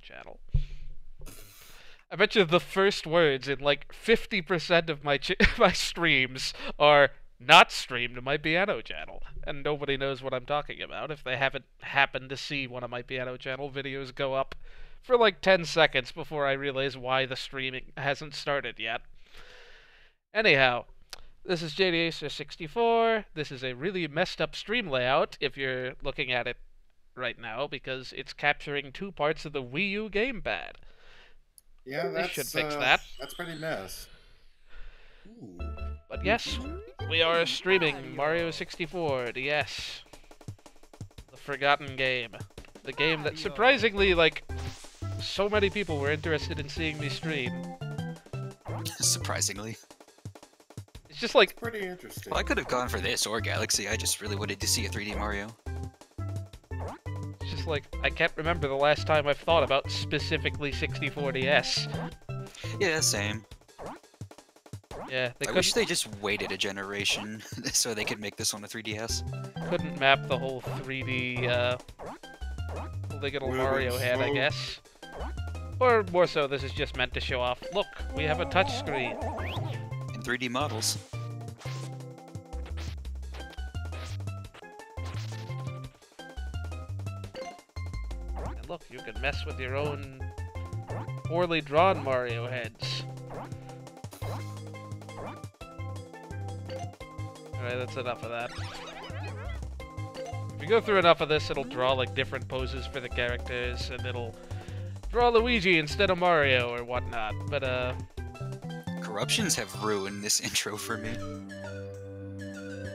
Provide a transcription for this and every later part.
channel. I bet you the first words in like 50% of my my streams are not streamed to my piano channel, and nobody knows what I'm talking about if they haven't happened to see one of my piano channel videos go up for like 10 seconds before I realize why the streaming hasn't started yet. Anyhow, this is JDAcer64. This is a really messed up stream layout if you're looking at it right now, because it's capturing two parts of the Wii U gamepad. Yeah, They should fix that. That's pretty mess. Ooh. But yes, we are streaming Mario 64 DS. The forgotten game. The game that surprisingly, like, so many people were interested in seeing me stream. Surprisingly. It's just like... It's pretty interesting. Well, I could have gone for this or Galaxy, I just really wanted to see a 3D Mario. It's just like, I can't remember the last time I've thought about specifically 64DS. Yeah, same. Yeah, I wish they just waited a generation so they could make this on a 3DS. Couldn't map the whole 3D, polygonal Mario head, I guess. Or more so, this is just meant to show off, look, we have a touchscreen. In 3D models. And look, you can mess with your own poorly drawn Mario heads. Alright, that's enough of that. If you go through enough of this, it'll draw like different poses for the characters, and it'll draw Luigi instead of Mario or whatnot, but Corruptions have ruined this intro for me.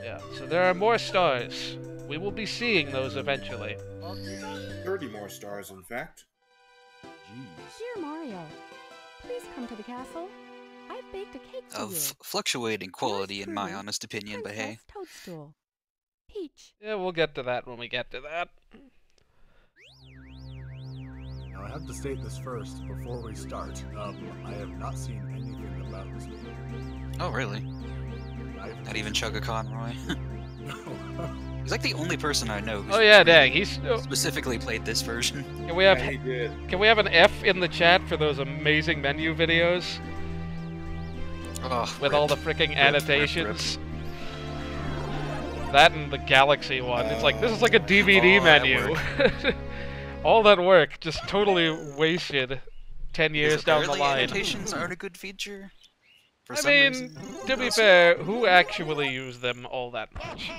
yeah, so there are more stars. We will be seeing those eventually. 30 more stars, in fact. Dear Mario, please come to the castle. I've baked a cake for you. Fluctuating quality in my honest opinion, but hey. Toadstool. Peach. Yeah, we'll get to that when we get to that. Now I have to state this first before we start. I have not seen anything about this game. Oh, really? Not even Chugga Conroy? He's like the only person I know who's dang, he's specifically played this version. Can we have Yeah, he did. Can we have an F in the chat for those amazing menu videos? Oh, With rip. all the freaking annotations. That and the Galaxy one. It's like, this is like a DVD menu. All that work just totally wasted 10 years down the line. Annotations aren't a good feature. For I some mean, reason. to be fair, who actually used them all that much?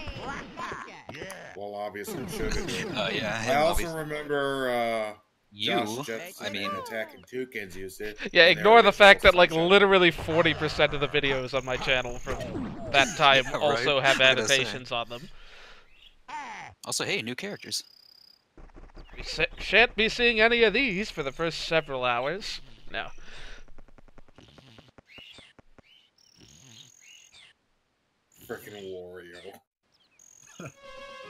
Well, obviously, Sugar did. Yeah. I also remember, You, Josh Jefferson I mean, and Attacking Toucans used it. Yeah, and ignore their the fact that original like sunshine. literally 40% of the videos on my channel from that time Yeah, right. also have I gotta say. annotations on them. also, hey, new characters. We shan't be seeing any of these for the first several hours. No. Frickin' Wario.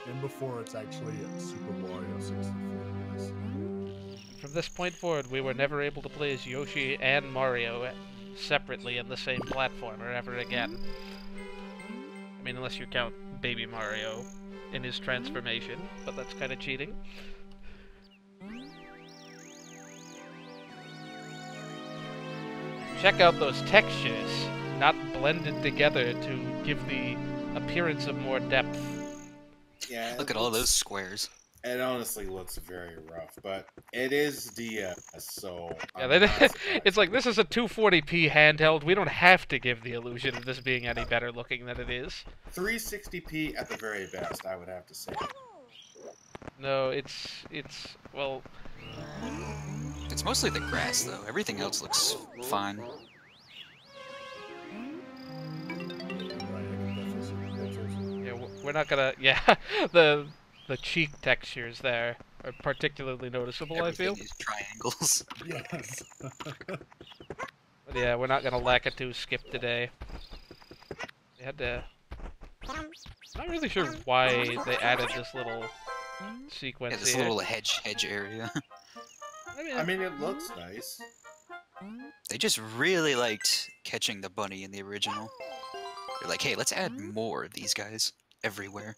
And before it's actually Super Mario 64. Yes. From this point forward, we were never able to play as Yoshi and Mario separately in the same platformer ever again. I mean, unless you count Baby Mario in his transformation, but that's kind of cheating. Check out those textures, not blended together to give the appearance of more depth. Yeah, Look at all those squares. It honestly looks very rough, but it is DS, so... Yeah, I'm they, not surprised. it's like, this is a 240p handheld, we don't have to give the illusion of this being any better looking than it is. 360p at the very best, I would have to say. No, it's, well... It's mostly the grass, though. Everything else looks fine. Right, I can definitely see the pictures. Yeah, we're not gonna... Yeah, the cheek textures there are particularly noticeable, Everything I feel. is triangles. Yes. But yeah, we're not gonna Lakitu skip today. They had to... I'm not really sure why they added this little sequence Yeah, this here. little hedge area. I mean, it looks nice. They just really liked catching the bunny in the original. They're like, hey, let's add more of these guys everywhere.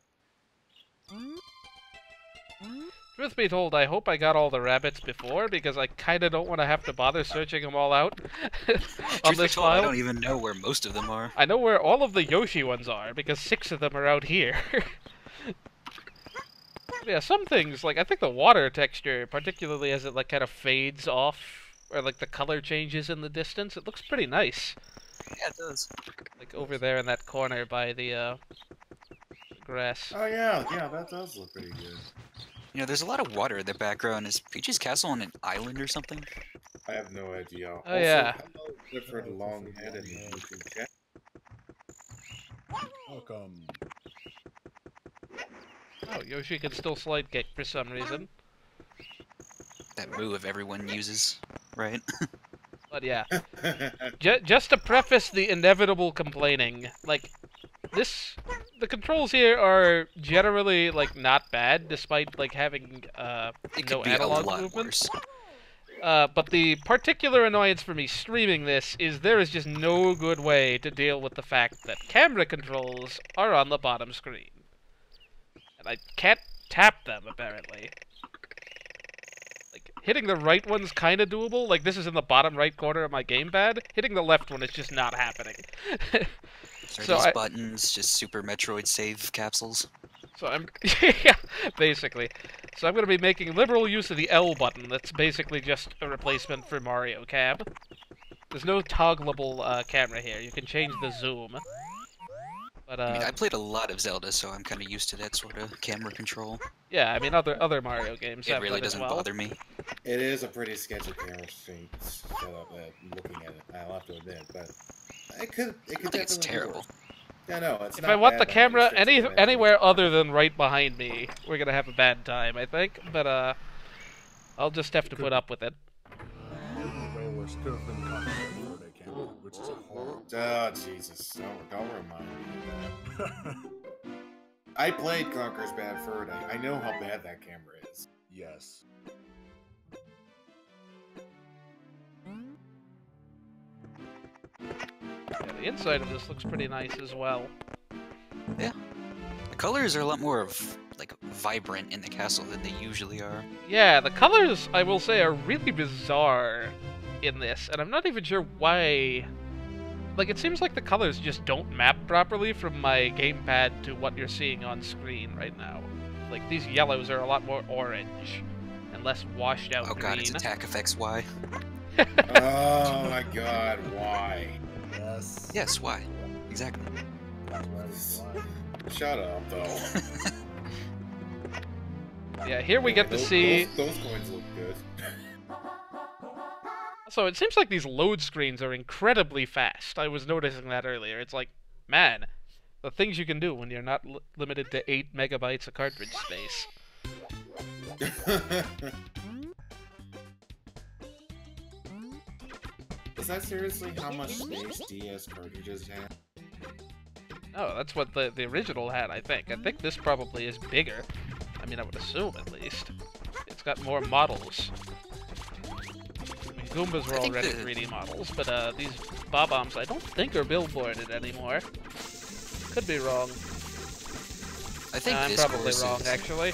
Truth be told, I hope I got all the rabbits before, because I kinda don't want to have to bother searching them all out on Truth be this told, I file. don't even know where most of them are. I know where all of the Yoshi ones are, because 6 of them are out here. Yeah, some things, like, I think the water texture, particularly as it, like, kind of fades off, or, like, the color changes in the distance, it looks pretty nice. Yeah, it does. Like, over there in that corner by the grass. Oh yeah, that does look pretty good. You know, there's a lot of water in the background. Is Peach's castle on an island or something? I have no idea. Oh, Also, yeah. hello, Clifford Longhead in the YouTube chat. Welcome. Oh, Yoshi can still slide kick for some reason. That move everyone uses, right? But yeah, just to preface the inevitable complaining, like, the controls here are generally, like, not bad, despite, like, having, It no could be a analog lot movement. worse. But the particular annoyance for me streaming this is there is just no good way to deal with the fact that camera controls are on the bottom screen. And I can't tap them, apparently. Like, hitting the right one's kind of doable. Like, this is in the bottom right corner of my gamepad. Hitting the left one is just not happening. Are So these I- buttons just Super Metroid save capsules? So I'm, yeah, basically. So I'm going to be making liberal use of the L button. That's basically just a replacement for Mario Cam. There's no toggleable camera here. You can change the zoom. But I mean, I played a lot of Zelda, so I'm kind of used to that sort of camera control. yeah, I mean other Mario games It have really that as doesn't well. bother me. It is a pretty sketchy camera stream setup. Looking at it, I'll have to admit, but it could I think definitely it's be terrible. worse. Yeah, no, it's If not I want bad the by any camera stretch of the imagination. anywhere other than right behind me, we're gonna have a bad time, I think. But I'll just have to put up with it. Way worse could have been content for a camera, which is horrible. Oh Jesus! Don't remind me of that. I played Conker's Bad Fur Day. I know how bad that camera is. Yes. Yeah, the inside of this looks pretty nice as well. The colors are a lot more of like vibrant in the castle than they usually are. Yeah, the colors, I will say, are really bizarre in this, and I'm not even sure why. Like, it seems like the colors just don't map properly from my gamepad to what you're seeing on screen right now. Like, these yellows are a lot more orange and less washed out Oh green. god, it's attack effects Y. Oh my God! Why? Yes. Yes, why? Exactly. That's why we fly. Shut up, though. Yeah, here we get to Those- see... those coins look good. So it seems like these load screens are incredibly fast. I was noticing that earlier. It's like, man, the things you can do when you're not limited to 8 megabytes of cartridge space. Is that seriously how much space DS cartridges have? Oh, that's what the original had, I think. I think this probably is bigger. I mean, I would assume, at least. It's got more models. I mean, Goombas were I think already the- 3D models, but these Bob-ombs I don't think are billboarded anymore. Could be wrong. I think I'm this probably course wrong, is, actually.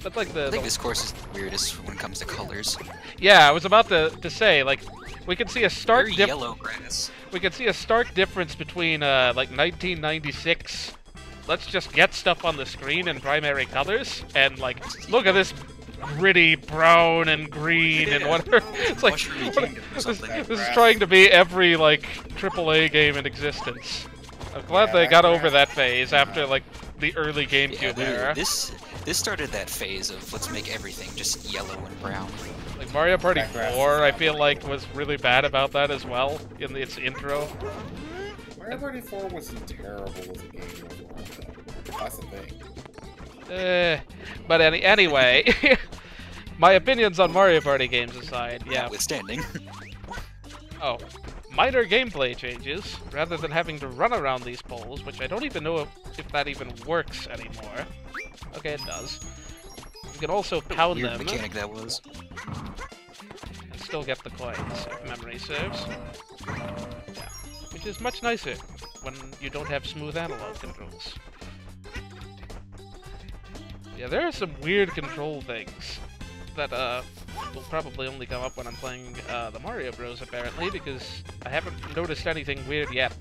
But like I think this course is the weirdest when it comes to colors. Yeah, I was about to say, like, we can see a stark Very difference. yellow grass. We can see a stark difference between like 1996. Let's just get stuff on the screen in primary colors, and like, look at this gritty brown and green and Yeah. whatever. It's like Mushroomy what- Kingdom or this, something. this is trying to be every like AAA game in existence. I'm glad Yeah, they that got over graphic- that phase after like the early Yeah, GameCube era. this started that phase of let's make everything just yellow and brown. Like Mario Party That graphic 4, I is feel not like was really bad about that as well in its intro. Mario Party 4 wasn't terrible as a game overall, though. That's the thing. But anyway, my opinions on Mario Party games aside, yeah. Notwithstanding. Oh, minor gameplay changes, rather than having to run around these poles, which I don't even know if that even works anymore. Okay, it does. You can also pound Weird them mechanic that was. and still get the coins, if memory serves. Yeah, which is much nicer when you don't have smooth analog controls. Yeah, there are some weird control things that will probably only come up when I'm playing the Mario Bros. Apparently, because I haven't noticed anything weird yet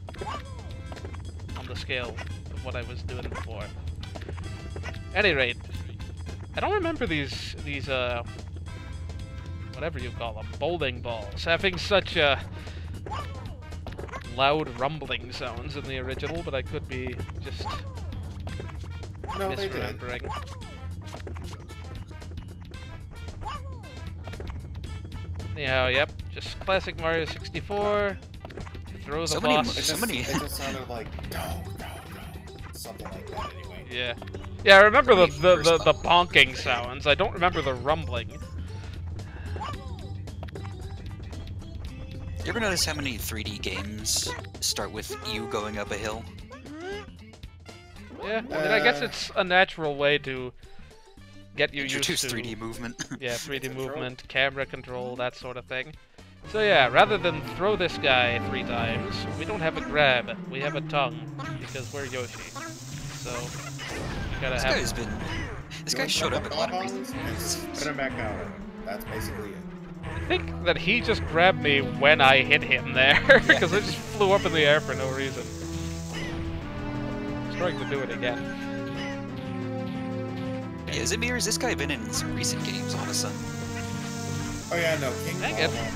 on the scale of what I was doing before. Any rate, I don't remember these whatever you call them, bowling balls, having such loud rumbling sounds in the original, but I could be just No, they did. misremembering. Anyhow, yep, just classic Mario 64. Throw the So many boss. It just, So many- it just sounded like no, something like that. Anyway. Yeah. Yeah, I remember the First the bonking sounds. I don't remember the rumbling. You ever notice how many 3D games start with you going up a hill? Yeah, I mean, I guess it's a natural way to get you Introduce used to 3D movement. yeah, 3D Control. movement, camera control, that sort of thing. So yeah, rather than throw this guy 3 times, we don't have a grab, we have a tongue, because we're Yoshi. So, you gotta This have... guy's been. This guy showed up in a lot of reasons. reasons. Put him back out. That's basically it. I think that he just grabbed me when I hit him there, because I just flew up in the air for no reason. I'm trying to do it again. Yeah, is it me or has this guy been in some recent games all of a sudden? Oh yeah, no, King Dang Kong. it.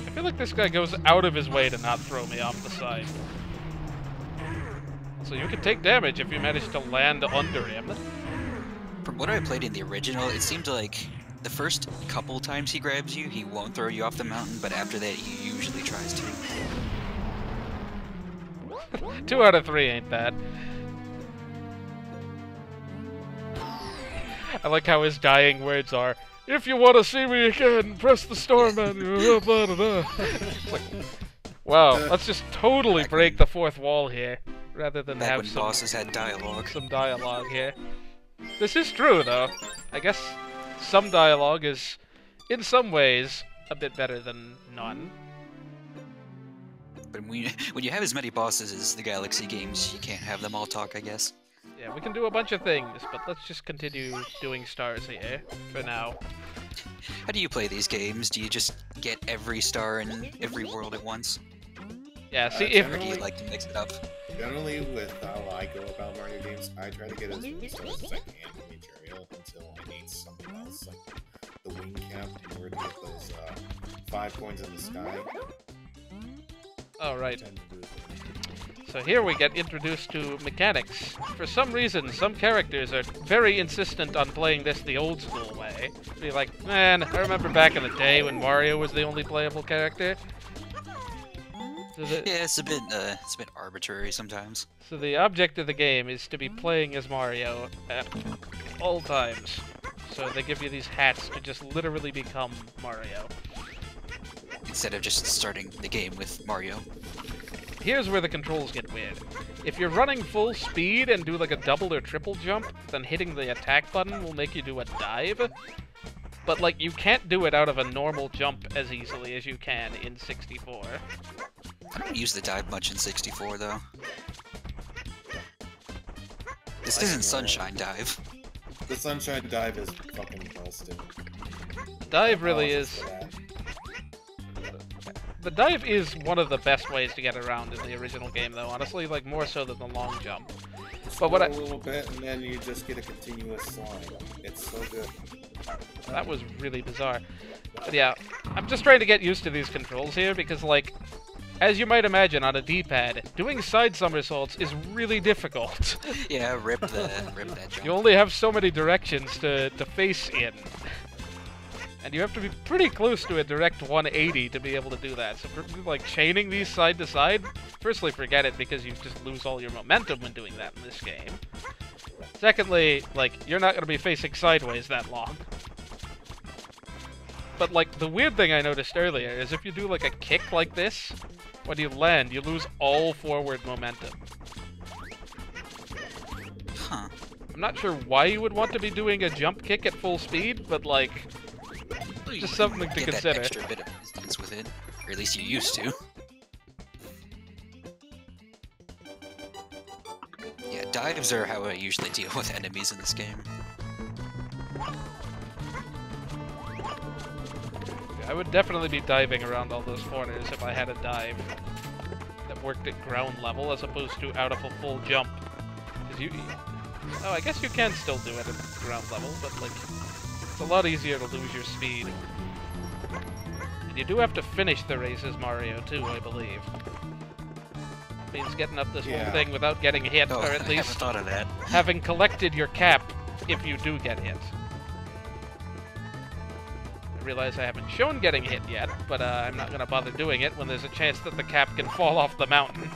I feel like this guy goes out of his way to not throw me off the side. So you can take damage if you manage to land under him. From what I played in the original, it seemed like the first couple times he grabs you, he won't throw you off the mountain, but after that, he usually tries to. 2 out of 3 ain't bad. I like how his dying words are, "If you want to see me again, press the star menu." Blah, blah, blah. It's like, wow, let's just totally break the fourth wall here, rather than Back have when some bosses had dialogue. dialogue here. This is true, though. I guess some dialogue is, in some ways, a bit better than none. But when you have as many bosses as the Galaxy games, you can't have them all talk, I guess. Yeah, we can do a bunch of things, but let's just continue doing stars here for now. How do you play these games? Do you just get every star in every world at once? Yeah, see, Or if do you like to mix it up? Generally, with how I go about Mario games, I try to get as many stars as I can in the material until I need something else, like the wing cap, in order to get those 5 coins in the sky. oh right. Tend to do it. So here we get introduced to mechanics. For some reason, some characters are very insistent on playing this the old school way. Be like, man, I remember back in the day when Mario was the only playable character. So Yeah, it's a bit arbitrary sometimes. so the object of the game is to be playing as Mario at all times. So they give you these hats to just literally become Mario. Instead of just starting the game with Mario. Here's where the controls get weird. If you're running full speed and do like a double or triple jump, then hitting the attack button will make you do a dive. But like, you can't do it out of a normal jump as easily as you can in 64. I don't use the dive much in 64 though. This isn't Sunshine Dive. The Sunshine Dive is fucking busted. Dive really Apologies is... for that. The dive is one of the best ways to get around in the original game, though, honestly, like, more so than the long jump. But what a little bit, and then you just get a continuous slide. It's so good. That was really bizarre. But yeah, I'm just trying to get used to these controls here, because, like, as you might imagine on a D-pad, doing side somersaults is really difficult. Yeah, rip that jump. You only have so many directions to face in. And you have to be pretty close to a direct 180 to be able to do that. So, for, like, chaining these side to side, firstly, forget it, because you just lose all your momentum when doing that in this game. Secondly, like, you're not going to be facing sideways that long. But, like, the weird thing I noticed earlier is if you do, like, a kick like this, when you land, you lose all forward momentum. Huh. I'm not sure why you would want to be doing a jump kick at full speed, but, like, just something to Get consider. that extra bit of distance with it. Or at least you used to. Dives are how I usually deal with enemies in this game. I would definitely be diving around all those corners if I had a dive that worked at ground level as opposed to out of a full jump. 'Cause oh, I guess you can still do it at ground level, but like, it's a lot easier to lose your speed. And you do have to finish the races, Mario, too, I believe. Means getting up this whole thing without getting hit, Oh, or at I least haven't thought of that. having collected your cap if you do get hit. I realize I haven't shown getting hit yet, but I'm not going to bother doing it when there's a chance that the cap can fall off the mountain.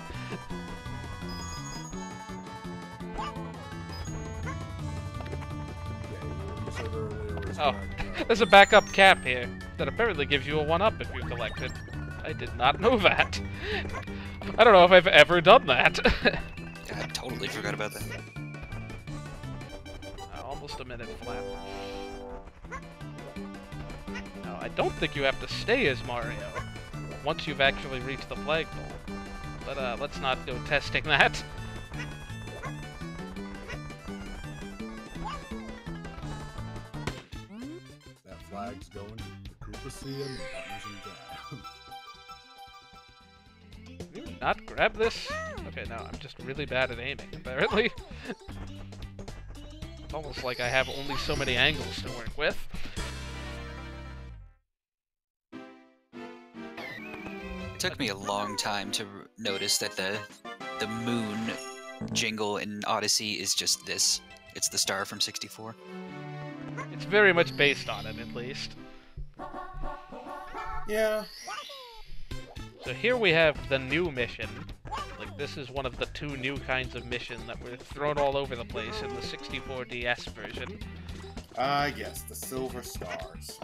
Oh, there's a backup cap here that apparently gives you a 1-up if you collect it. I did not know that. I don't know if I've ever done that. Yeah, I totally forgot about that. Almost a minute flat. No, I don't think you have to stay as Mario once you've actually reached the flagpole. But let's not go testing that. That flag's going to the Koopa Sea and buttons and down. Can you not grab this? Okay, no, I'm just really bad at aiming, apparently. It's almost like I have only so many angles to work with. It took me a long time to notice that the moon jingle in Odyssey is just this. It's the star from 64. It's very much based on it, at least. Yeah. So here we have the new mission. Like, this is one of the 2 new kinds of mission that were thrown all over the place in the 64 DS version. Yes, the Silver Stars.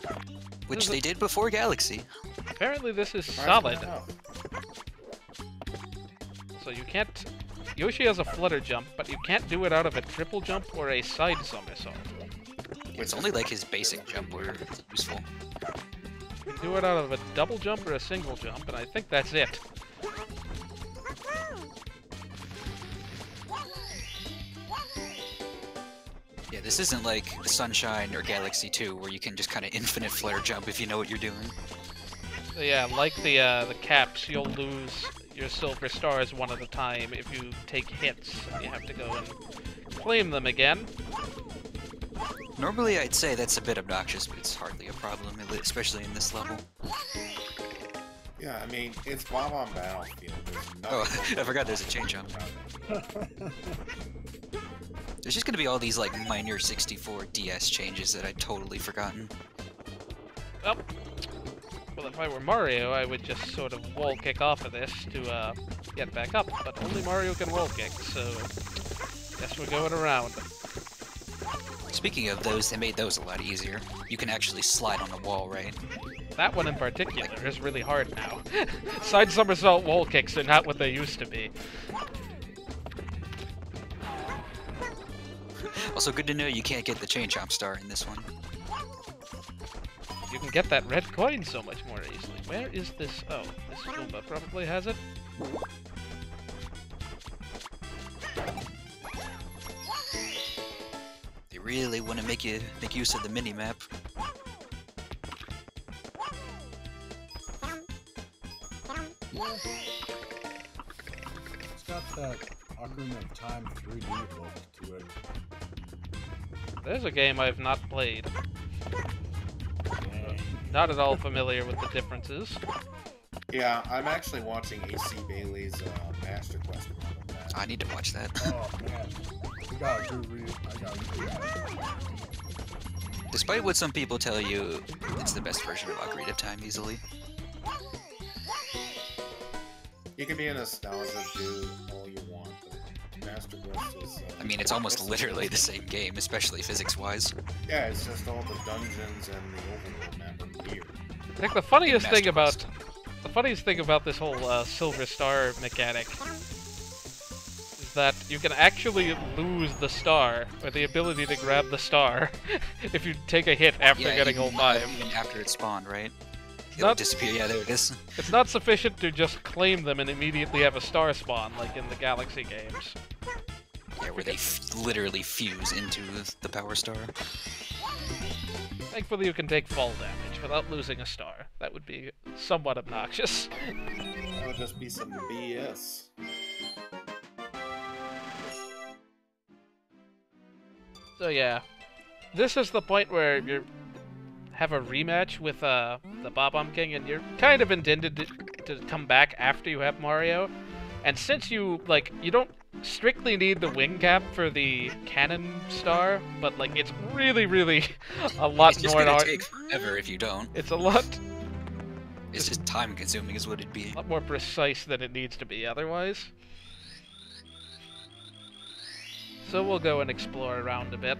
Which they did before Galaxy. Apparently this is Surprisingly solid. enough. So you can't... Yoshi has a flutter jump, but you can't do it out of a triple jump or a side somersault. It's only like his basic jump where it's useful. You can do it out of a double jump or a single jump, and I think that's it. Yeah, this isn't like Sunshine or Galaxy 2 where you can just kind of infinite flare jump if you know what you're doing. So yeah, like the caps, you'll lose your silver stars one at a time if you take hits, and you have to go and claim them again. Normally I'd say that's a bit obnoxious, but it's hardly a problem, especially in this level. Yeah, I mean, it's Bob-on Battlefield. There's Oh, nothing I forgot there's a chain jump. There's just gonna be all these like minor 64 DS changes that I'd totally forgotten. Well, if I were Mario, I would just sort of wall kick off of this to get back up, but only Mario can wall kick, so guess we're going around. Speaking of those, they made those a lot easier. You can actually slide on the wall, right? That one in particular is really hard now. Side somersault wall kicks are not what they used to be. Also, good to know you can't get the chain chomp star in this one. You can get that red coin so much more easily. Where is this? Oh, this Goomba probably has it. They really want to make use of the mini-map. It's got that Ocarina of Time 3D look to it. There's a game I've not played. Dang. Not at all familiar with the differences. Yeah, I'm actually watching AC Bailey's Master Quest run of that. I need to watch that. Oh man, you gotta do read. I gotta read that. Despite what some people tell you, it's the best version of Ocarina of Time easily. You can be a nostalgia dude all you want, but Master Quest is... I mean, it's almost literally the same game, especially physics-wise. Yeah, it's just all the dungeons and the overworld map are weird. I think the funniest Master thing about Quest. this whole Silver Star mechanic is that you can actually lose the star, or the ability to grab the star, if you take a hit after getting all 5. Even after it spawned, right? It's It'll not, disappear. Yeah, there it is. it's not sufficient to just claim them and immediately have a star spawn, like in the Galaxy games. Yeah, where they literally fuse into the power star. Thankfully, you can take fall damage without losing a star. That would be somewhat obnoxious. That would just be some BS. So yeah, this is the point where you have a rematch with the Bob-omb King, and you're kind of intended to come back after you have Mario. And since you don't strictly need the wing cap for the cannon star, but like it's really a lot It's just more. gonna take forever if you don't. It's a lot. It's just time consuming is what it'd be. A lot more precise than it needs to be otherwise. So we'll go and explore around a bit.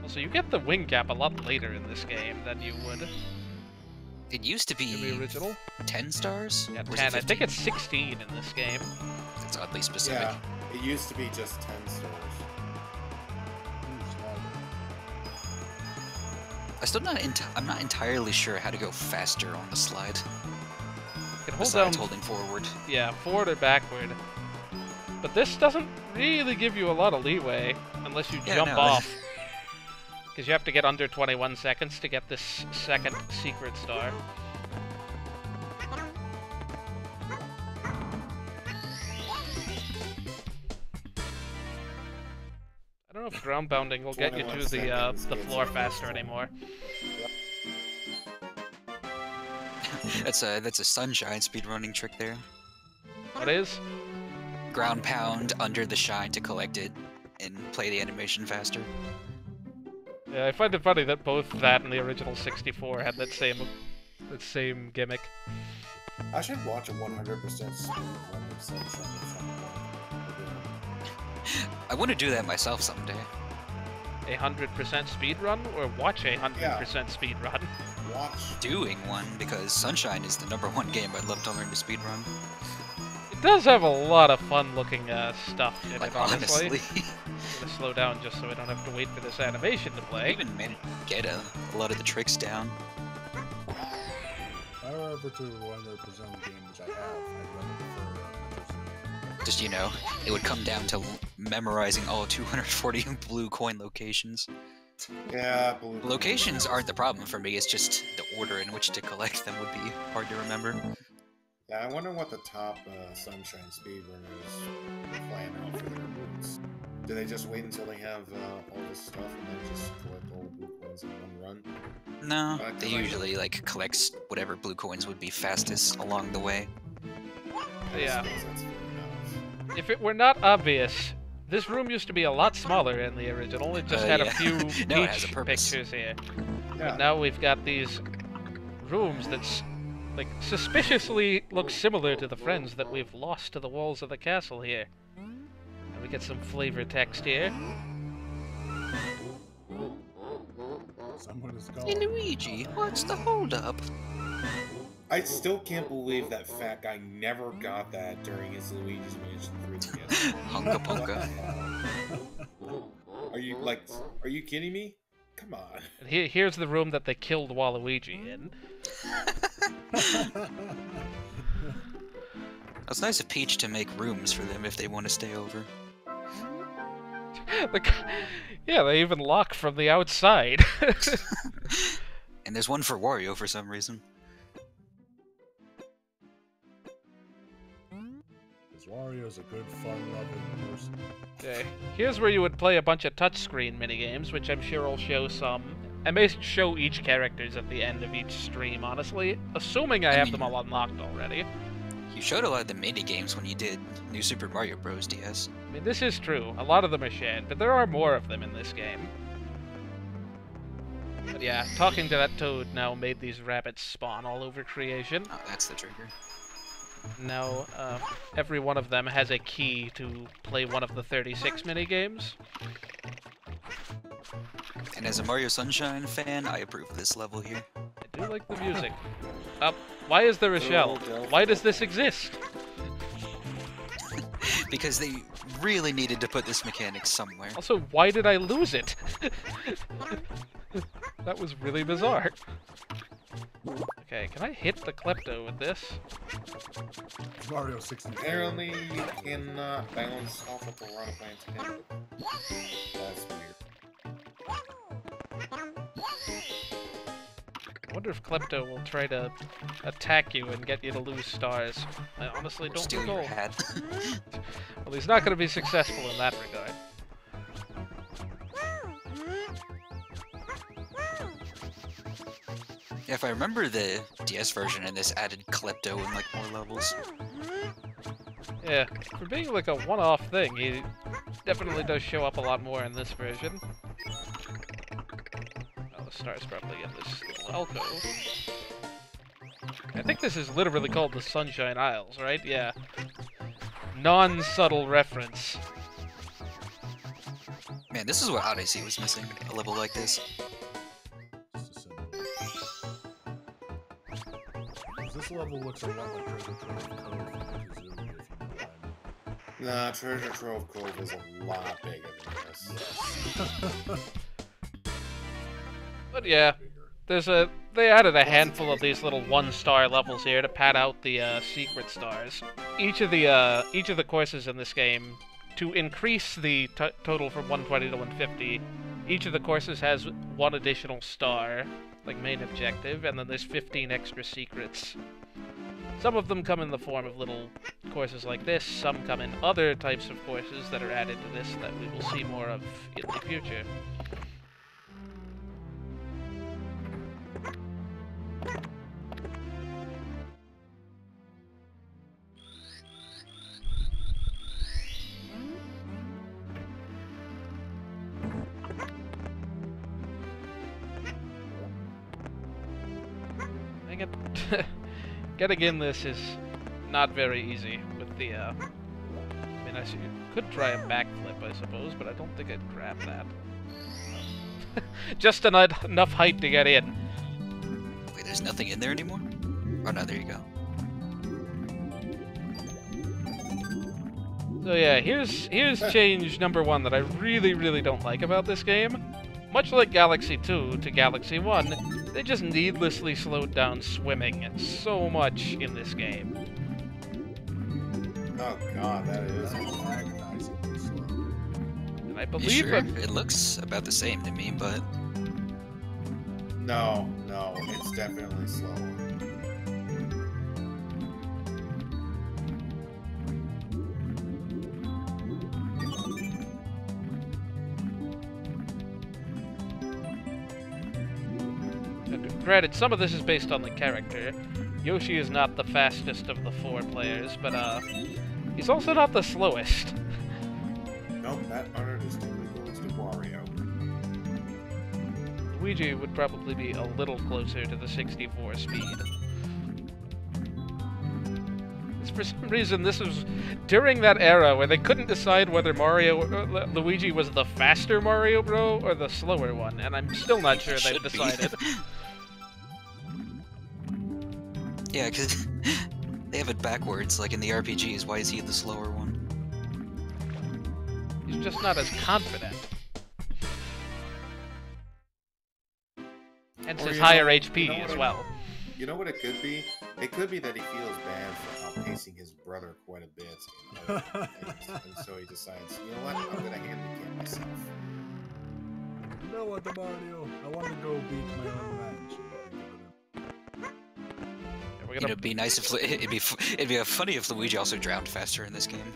Also, you get the wing cap a lot later in this game than you would It used to in the be original. 10 stars? Yeah, Or is it 10. I think 15? it's 16 in this game. That's oddly specific. Yeah, it used to be just 10 stars. I'm not entirely sure how to go faster on the slide. You can hold Besides down, holding forward. yeah, forward or backward. But this doesn't really give you a lot of leeway unless you Yeah, jump no. off. Because you have to get under 21 seconds to get this second secret star. I don't know if ground bounding will get you 21 to seconds the gets floor you faster this anymore. That's a sunshine speedrunning trick there. What is? Ground pound under the shine to collect it and play the animation faster. Yeah, I find it funny that both that and the original 64 had that same gimmick. I should watch a 100% speed run of Sunshine at some point. I want to do that myself someday. 100% speed run, or watch 100% speed run? Watch. Doing one, because Sunshine is the #1 game I'd love to learn to speedrun. It does have a lot of fun-looking stuff in Like, it, honestly. honestly. I'm gonna slow down just so I don't have to wait for this animation to I play. even managed to get a lot of the tricks down. If I were ever to 100% of the games I have, I'd rather prefer Just, you know, it would come down to memorizing all 240 blue coin locations. Yeah, blue. Locations aren't the problem for me, it's just the order in which to collect them would be hard to remember. Yeah, I wonder what the top Sunshine speedrunners plan out for their moves. Do they just wait until they have all this stuff and then just collect all the blue coins in one run? No, Right, they like- usually, like, collect whatever blue coins would be fastest along the way. I Yeah. suppose that's fair enough. If it were not obvious, this room used to be a lot smaller in the original. It just had a yeah. few No, it has a Peach purpose. pictures here. Yeah. But now we've got these rooms that's like suspiciously look similar to the friends that we've lost to the walls of the castle here. And we get some flavor text here. someone is Hey calling. Luigi, what's the holdup? I still can't believe that fat guy never got that during his Luigi's Mansion 3DS. Hunka Punka. Are you kidding me? Come on. And here's the room that they killed Waluigi in. It's nice of Peach to make rooms for them if they want to stay over. Yeah, they even lock from the outside. And there's one for Wario for some reason. Because Wario's a good, fun-loving person. Okay. Here's where you would play a bunch of touchscreen minigames, which I'm sure will show some. I may show each characters at the end of each stream, honestly, assuming I have them all unlocked already. You showed a lot of the mini games when you did New Super Mario Bros. DS. I mean, this is true. A lot of them are shared, but there are more of them in this game. But yeah, talking to that toad now made these rabbits spawn all over creation. Oh, that's the trigger. Now, every one of them has a key to play one of the 36 minigames. And as a Mario Sunshine fan, I approve of this level here. I do like the music. Why is there a shell? Why does this exist? Because they really needed to put this mechanic somewhere. Also, why did I lose it? That was really bizarre. Okay, can I hit the Klepto with this? It's Mario 64. Apparently, you cannot bounce off of the wrong plane to hit. That's weird. I wonder if Klepto will try to attack you and get you to lose stars. I honestly don't Steal recall. your hat. Well, he's not going to be successful in that regard. Yeah, if I remember, the DS version in this added Klepto in like more levels. Yeah, for being like a one-off thing, he definitely does show up a lot more in this version. Oh, the star's probably in this little alcove. I think this is literally called the Sunshine Isles, right? Yeah. Non-subtle reference. Man, this is what Odyssey was missing, a level like this. Just a symbol. This level looks a lot like Treasure Trove Cove in Kazooie, if you know what I mean. Nah, Treasure Trove Cove is a lot bigger than this. But yeah, they added a handful of these little one-star levels here to pad out the secret stars. Each of the courses in this game, to increase the total from 120 to 150, each of the courses has one additional star, like main objective, and then there's 15 extra secrets. Some of them come in the form of little courses like this, some come in other types of courses that are added to this that we will see more of in the future. Dang it. Getting in this is not very easy with the, I mean, I could try a backflip, I suppose, but I don't think I'd grab that. Just enough height to get in. Wait, there's nothing in there anymore? Oh no, there you go. So yeah, here's change number one that I really don't like about this game. Much like Galaxy 2 to Galaxy 1, they just needlessly slowed down swimming so much in this game. Oh god, that is. Agonizingly slow. And I You believe sure? that It looks about the same to me, but No, it's definitely slower. granted, some of this is based on the character. Yoshi is not the fastest of the four players, but he's also not the slowest. Nope, that honor distinctly goes to Wario. Luigi would probably be a little closer to the 64 speed. For some reason, this was during that era where they couldn't decide whether Luigi was the faster Mario Bro or the slower one, and I'm still not sure they've Should be. decided. yeah, because they have it backwards, like in the RPGs. Why is he the slower one? He's just not as confident. Hence Or his you higher know- HP you know as what well. You know what it could be? It could be that he feels bad for outpacing his brother quite a bit, and so he decides, you know what, I'm gonna handicap myself. You know what, the Mario? I want to go beat my own match. We're You know, gonna it'd be nice if it'd be funny if Luigi also drowned faster in this game.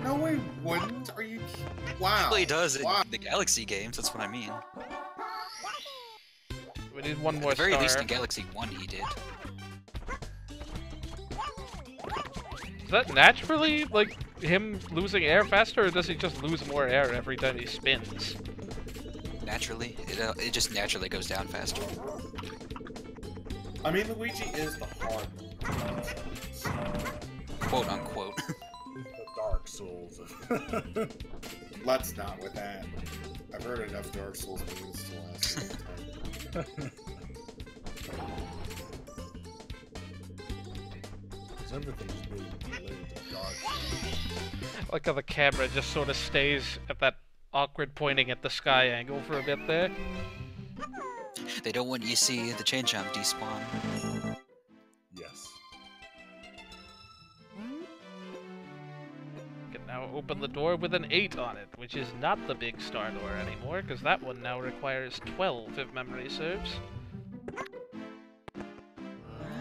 No, he wouldn't. Are you? Wow. Well, he does in Wow. the Galaxy games. That's what I mean. we need one At more the very star. least, in Galaxy 1, he did. Is that naturally like him losing air faster, or does he just lose more air every time he spins? Naturally, it just naturally goes down faster. I mean, Luigi is the hard one. Quote unquote. The Dark Souls. Let's not with that. I've heard enough Dark Souls memes to last a long time. Because everything's being related to Dark Souls. Like how the camera just sort of stays at that awkward pointing at the sky angle for a bit there. They don't want you to see the chain jump despawn. Yes. Can now open the door with an 8 on it, which is not the big star door anymore, because that one now requires 12 if memory serves.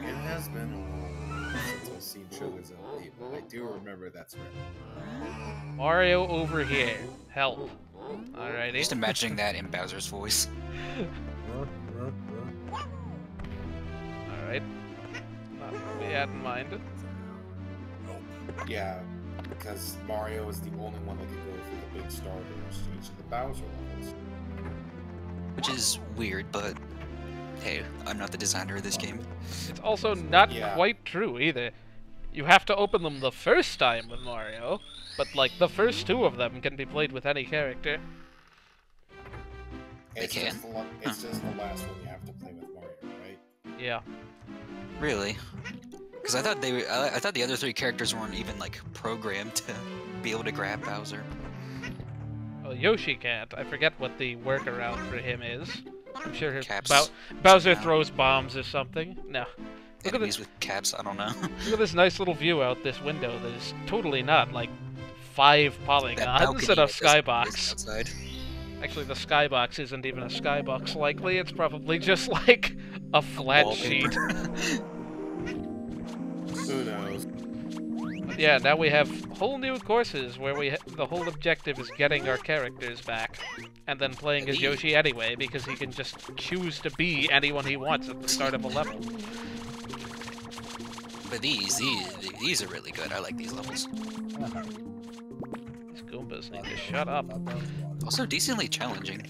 It has been a while since I've seen Sugar's LP, but I do remember that's right. Mario over here. Help. Alrighty. Just imagining that in Bowser's voice. Alright. Not what we had in mind. Yeah, because Mario is the only one that can go through the big star doors to each of the Bowser levels. Which is weird, but hey, I'm not the designer of this game. It's also not Yeah. quite true either. You have to open them the first time with Mario, but like the first 2 of them can be played with any character. They It's can? just it's just the last one you have to play with Mario, right? Yeah. Really? Because I thought I thought the other 3 characters weren't even like programmed to be able to grab Bowser. Well, Yoshi can't. I forget what the workaround for him is. I'm sure his Caps. Bowser somehow. throws bombs or something. No. Look at Enemies this. with caps, I don't know. Look at this nice little view out this window that is totally not like 5 That polygons balcony and a that doesn't exist skybox. outside. Actually, the skybox isn't even a skybox likely. It's probably just like a flat sheet. Wallpaper. Who knows? But yeah, now we have whole new courses where the whole objective is getting our characters back, and then playing as Yoshi anyway because he can just choose to be anyone he wants at the start of a level. But these are really good. I like these levels. These Goombas need to shut up. Also decently challenging.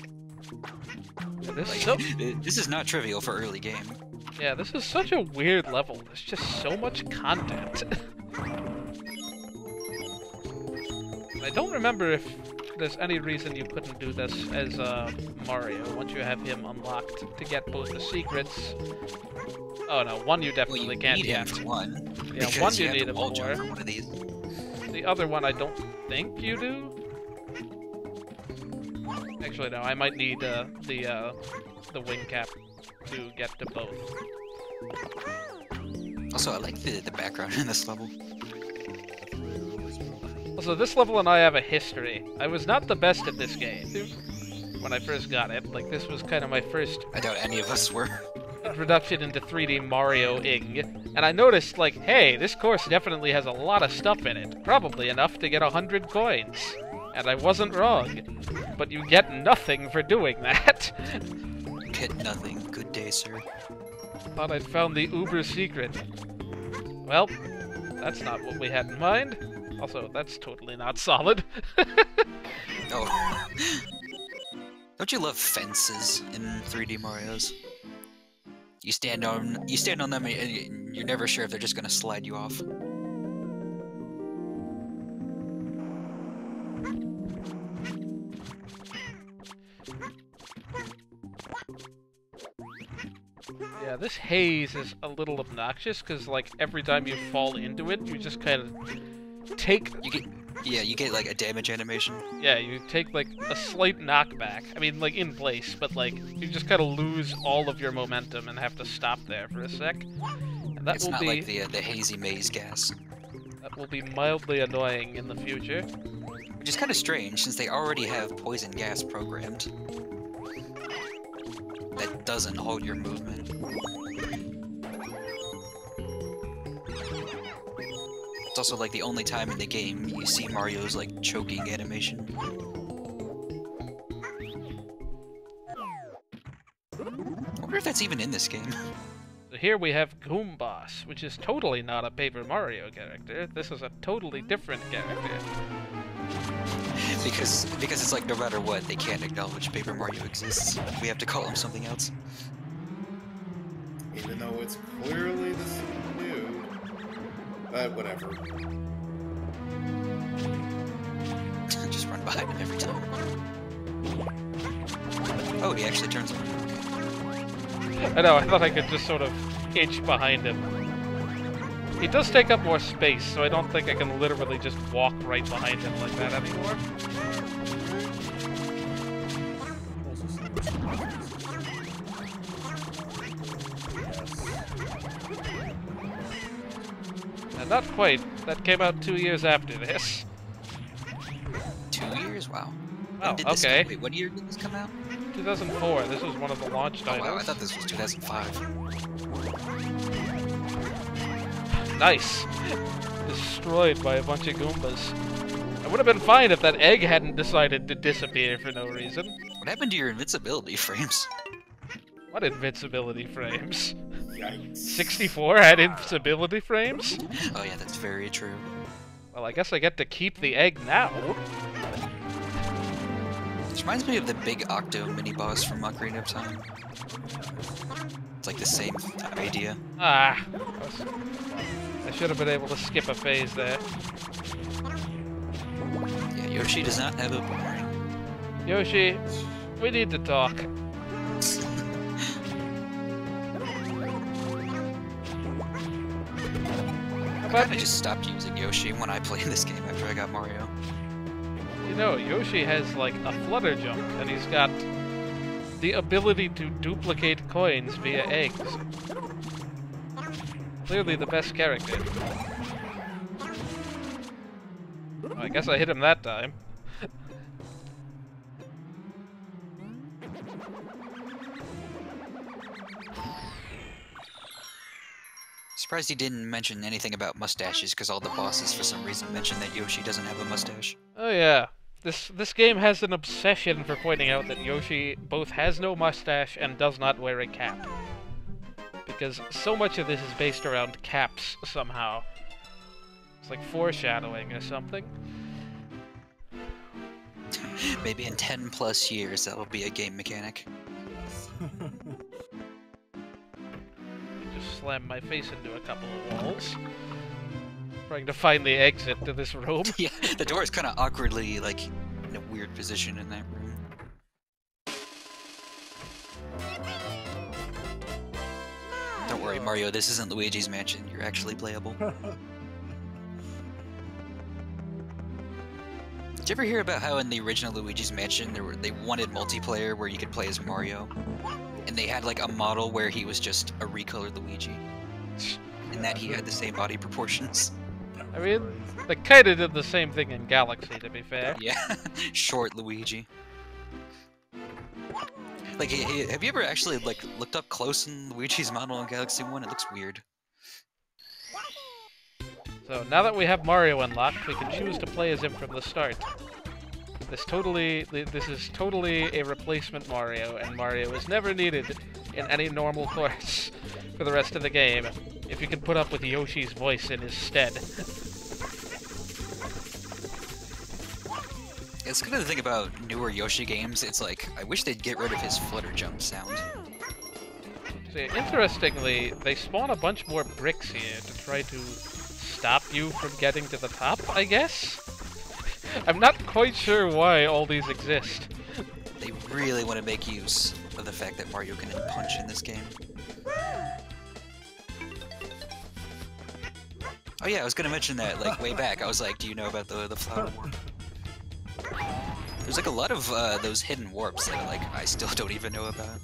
Yeah, this, Like, so, this is not trivial for early game. yeah, this is such a weird level. There's just so much content. I don't remember if there's any reason you couldn't do this as Mario once you have him unlocked to get both the secrets. Oh no, one you Well, definitely you can't need him yet. for one. Yeah, because one you you have need to him wall jump for. for one of these. The other one I don't think you do. Actually, no. I might need the wing cap to get to both. Also, I like the background in this level. Also, this level and I have a history. I was not the best at this game when I first got it. Like, this was kind of my first I doubt any of us were. introduction into 3D Mario-ing. And I noticed, like, hey, this course definitely has a lot of stuff in it. Probably enough to get 100 coins. And I wasn't wrong. But you get nothing for doing that. Get nothing. Good day, sir. Thought I'd found the uber secret. Well, that's not what we had in mind. Also, that's totally not solid. Oh. Don't you love fences in 3D Marios? You stand on them and you're never sure if they're just gonna slide you off. Yeah, this haze is a little obnoxious, because, like, every time you fall into it, you just kind of take... You get like a damage animation. Yeah, you take, like, a slight knockback. I mean, like, in place, but, like, you just kind of lose all of your momentum and have to stop there for a sec. And that It's will not be... like the hazy maze gas. That will be mildly annoying in the future. Which is kind of strange, since they already have poison gas programmed. That doesn't hold your movement. It's also like the only time in the game you see Mario's like choking animation. I wonder if that's even in this game. So here we have Goombas, which is totally not a Paper Mario character. This is a totally different character. because it's like no matter what, they can't acknowledge Paper Mario exists. We have to call him something else. Even though it's clearly the same dude. But whatever. Just run behind him every time. Oh, he actually turns on. I know, I thought I could just sort of inch behind him. He does take up more space, so I don't think I can literally just walk right behind him like that anymore. not quite. That came out 2 years after this. 2 years? Wow. Oh, When did this okay. Wait, what year did this come out? 2004. This was one of the launch Oh titles. wow, I thought this was 2005. Nice. Destroyed by a bunch of Goombas. I would have been fine if that egg hadn't decided to disappear for no reason. What happened to your invincibility frames? What invincibility frames? Yikes. 64 had invincibility frames? Oh yeah, that's very true. Well, I guess I get to keep the egg now. This reminds me of the big Octo mini-boss from Ocarina of Time. It's like the same idea. Ah. I should have been able to skip a phase there. Yeah, Yoshi does not have a boring. Yoshi, we need to talk. I just stopped using Yoshi when I played this game after I got Mario. You know, Yoshi has like a flutter jump, and he's got the ability to duplicate coins via eggs. Clearly the best character. Well, I guess I hit him that time. Surprised he didn't mention anything about mustaches, because all the bosses for some reason mentioned that Yoshi doesn't have a mustache. Oh yeah. This game has an obsession for pointing out that Yoshi both has no mustache and does not wear a cap. Because so much of this is based around caps, somehow. It's like foreshadowing or something. Maybe in 10 plus years that will be a game mechanic. Just slam my face into a couple of walls. Trying to find the exit to this room. Yeah, the door is kind of awkwardly, like, in a weird position in that room. Don't worry, Mario, this isn't Luigi's Mansion. You're actually playable. Did you ever hear about how in the original Luigi's Mansion they wanted multiplayer where you could play as Mario? And they had like a model where he was just a recolored Luigi. And that he had the same body proportions. I mean, they kinda did the same thing in Galaxy, to be fair. Yeah, short Luigi. Like, have you ever actually like looked up close in Luigi's model in Galaxy 1? It looks weird. So now that we have Mario unlocked, we can choose to play as him from the start. This is totally a replacement Mario, and Mario is never needed in any normal course for the rest of the game, if you can put up with Yoshi's voice in his stead. It's kind of the thing about newer Yoshi games, it's like, I wish they'd get rid of his flutter jump sound. See, interestingly, they spawn a bunch more bricks here to try to stop you from getting to the top, I guess? I'm not quite sure why all these exist. They really want to make use of the fact that Mario can punch in this game. Oh yeah, I was gonna mention that, like, way back. I was like, do you know about the flower warp? There's like a lot of those hidden warps that like I still don't even know about.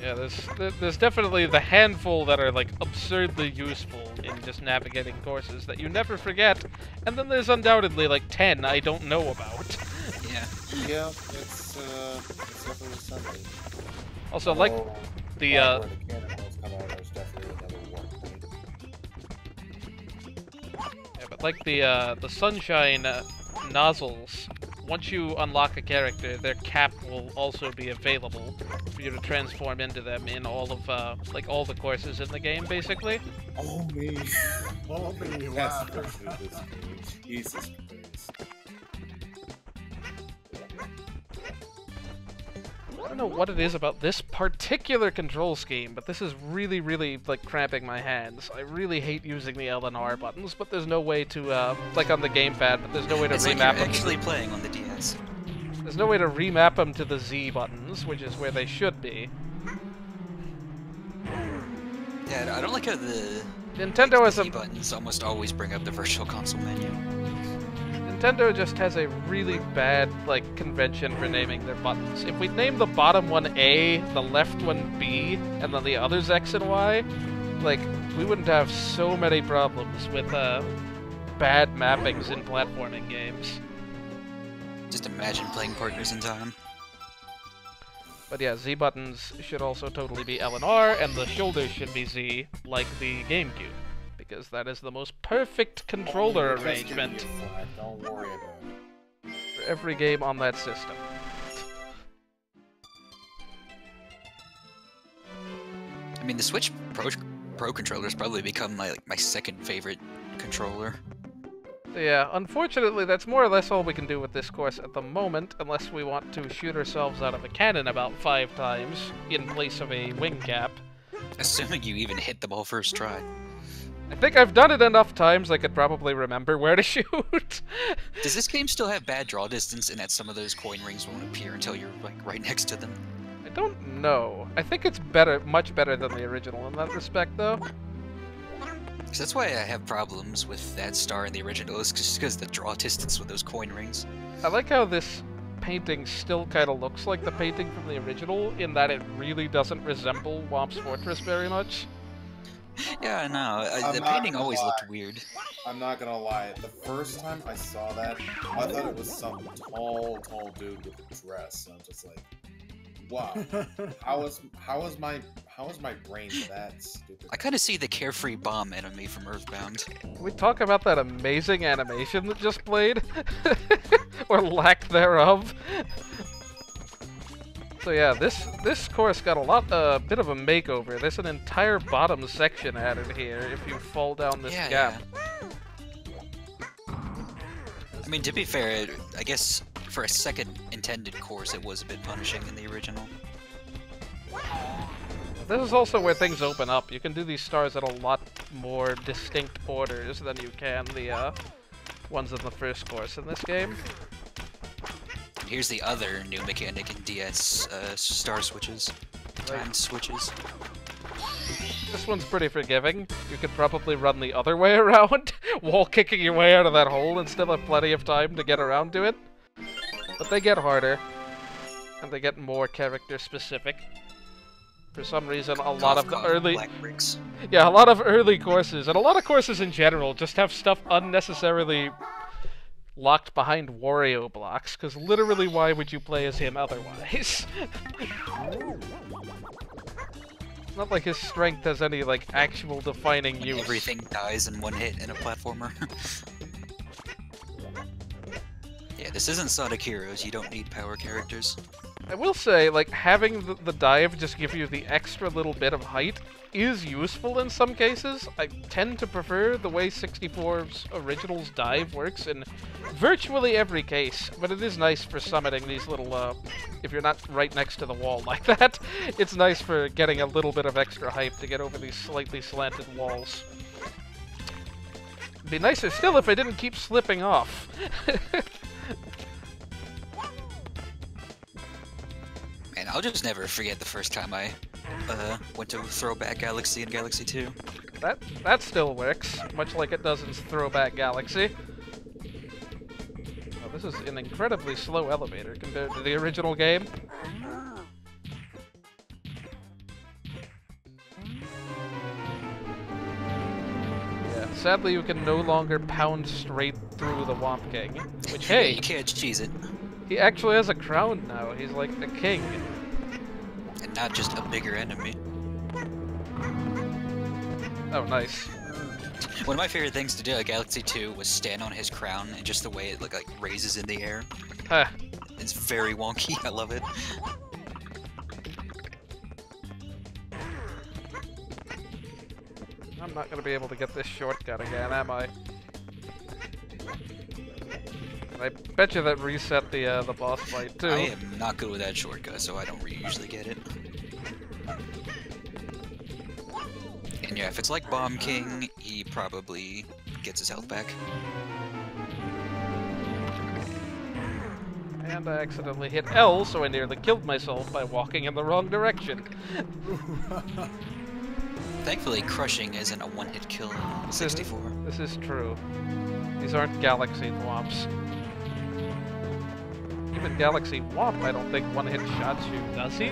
Yeah, there's definitely the handful that are like absurdly useful in just navigating courses that you never forget, and then there's undoubtedly like 10 I don't know about. Yeah. Yeah, it's definitely something. Also, like the Where the cannonballs come out, there's definitely another warp point. yeah, but like the sunshine nozzles. Once you unlock a character, their cap will also be available for you to transform into them in all of like all the courses in the game, basically. Oh me! Oh, me, That's wow. the first of this game. Jesus Christ. I don't know what it is about this particular control scheme, but this is really, really, like, cramping my hands. I really hate using the L and R buttons, but there's no way to, like on the gamepad, but there's no way to It's like remap you're them. actually playing on the DS. There's no way to remap them to the Z buttons, which is where they should be. Yeah, I don't like how the Nintendo has Z buttons almost always bring up the Virtual Console menu. Nintendo just has a really bad, like, convention for naming their buttons. If we name the bottom one A, the left one B, and then the others X and Y, like, we wouldn't have so many problems with bad mappings in platforming games. Just imagine playing Partners in Time. But yeah, Z buttons should also totally be L and R, and the shoulders should be Z, like the GameCube, because that is the most perfect controller arrangement Don't worry about it. for every game on that system. I mean, the Switch Pro controller's probably become my second favorite controller. So yeah, unfortunately, that's more or less all we can do with this course at the moment, unless we want to shoot ourselves out of a cannon about 5 times in place of a wing cap. Assuming you even hit the ball first try. I think I've done it enough times I could probably remember where to shoot. Does this game still have bad draw distance in that some of those coin rings won't appear until you're like right next to them? I don't know. I think it's better, much better than the original in that respect, though. Because that's why I have problems with that star in the original, is just because the draw distance with those coin rings. I like how this painting still kind of looks like the painting from the original, in that it really doesn't resemble Womp's Fortress very much. Yeah, I know. The not painting gonna always lie. looked weird. I'm not gonna lie. The first time I saw that, I thought it was some tall dude with a dress. And I'm just like, wow. How is my brain that stupid? I kind of see the carefree bomb enemy from Earthbound. Can we talk about that amazing animation that just played? Or lack thereof? So yeah, this course got a bit of a makeover. There's an entire bottom section added here if you fall down this gap. I mean, to be fair, I guess for a second intended course, it was a bit punishing in the original. This is also where things open up. You can do these stars at a lot more distinct orders than you can the ones in the first course in this game. Here's the other new mechanic in DS, star switches. Time switches. This one's pretty forgiving. You could probably run the other way around, wall kicking your way out of that hole and still have plenty of time to get around to it. But they get harder, and they get more character specific. For some reason, a lot of the early... Black bricks. Yeah, a lot of early courses, and a lot of courses in general, just have stuff unnecessarily locked behind Wario blocks, because literally why would you play as him otherwise? It's not like his strength has any, like, actual defining use. Everything dies in one hit in a platformer. Yeah, this isn't Sonic Heroes, you don't need power characters. I will say, like, having the dive just give you the extra little bit of height is useful in some cases. I tend to prefer the way 64's original's dive works in virtually every case, but it is nice for summiting these little, if you're not right next to the wall like that, it's nice for getting a little bit of extra height to get over these slightly slanted walls. It'd be nicer still if I didn't keep slipping off. Man, I'll just never forget the first time I went to Throwback Galaxy in Galaxy 2. That still works, much like it does in Throwback Galaxy. Oh, this is an incredibly slow elevator compared to the original game. Yeah, sadly you can no longer pound straight through the Womp King, which, hey, Yeah, you can't cheese it. he actually has a crown now. He's like a king. And not just a bigger enemy. Oh, nice. One of my favorite things to do at Galaxy 2 was stand on his crown and just the way it like raises in the air. Huh. It's very wonky, I love it. I'm not gonna be able to get this shortcut again, am I? And I bet you that reset the boss fight too. I am not good with that shortcut, so I don't usually get it. And yeah, if it's like Bomb King, he probably gets his health back. And I accidentally hit L, so I nearly killed myself by walking in the wrong direction. Thankfully, crushing isn't a one-hit kill in 64. This is true. These aren't Galaxy Womps. Even Galaxy Womp, I don't think one-hit shots you, does he?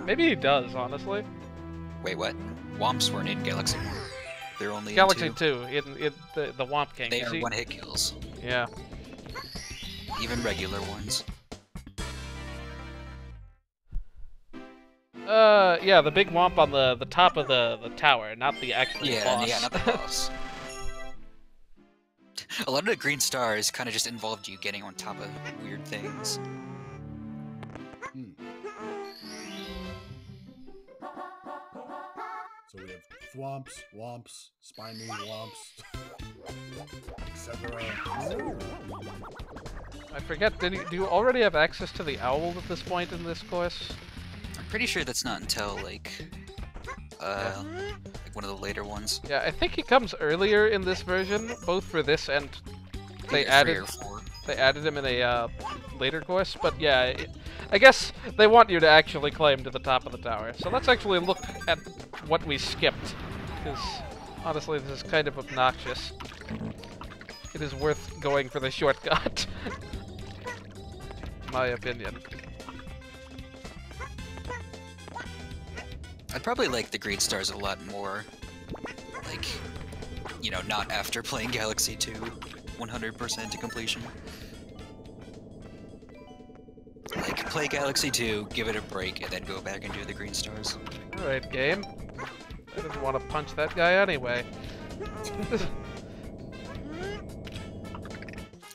Maybe he does, honestly. Wait, what? Womps weren't in Galaxy 1. They're only Galaxy in 2. 2 in the Womp King. They are one-hit kills. Yeah. Even regular ones. Yeah, the big Womp on the top of the tower, not the actual boss. Yeah, not the boss. A lot of the green stars kind of just involved you getting on top of weird things. So we have thwomps, womps, spiny womps, etc. I forget, do you already have access to the owl at this point in this course? I'm pretty sure that's not until, like one of the later ones. Yeah, I think he comes earlier in this version, both for this and they Either 3 added or 4. they added him in a later course, but yeah, I guess they want you to actually climb to the top of the tower. So let's actually look at what we skipped, because honestly this is kind of obnoxious. It is worth going for the shortcut. My opinion. I'd probably like the green stars a lot more, like, you know, not after playing Galaxy 2 100% to completion. Like, play Galaxy 2, give it a break, and then go back and do the green stars. Alright, game. I didn't want to punch that guy anyway.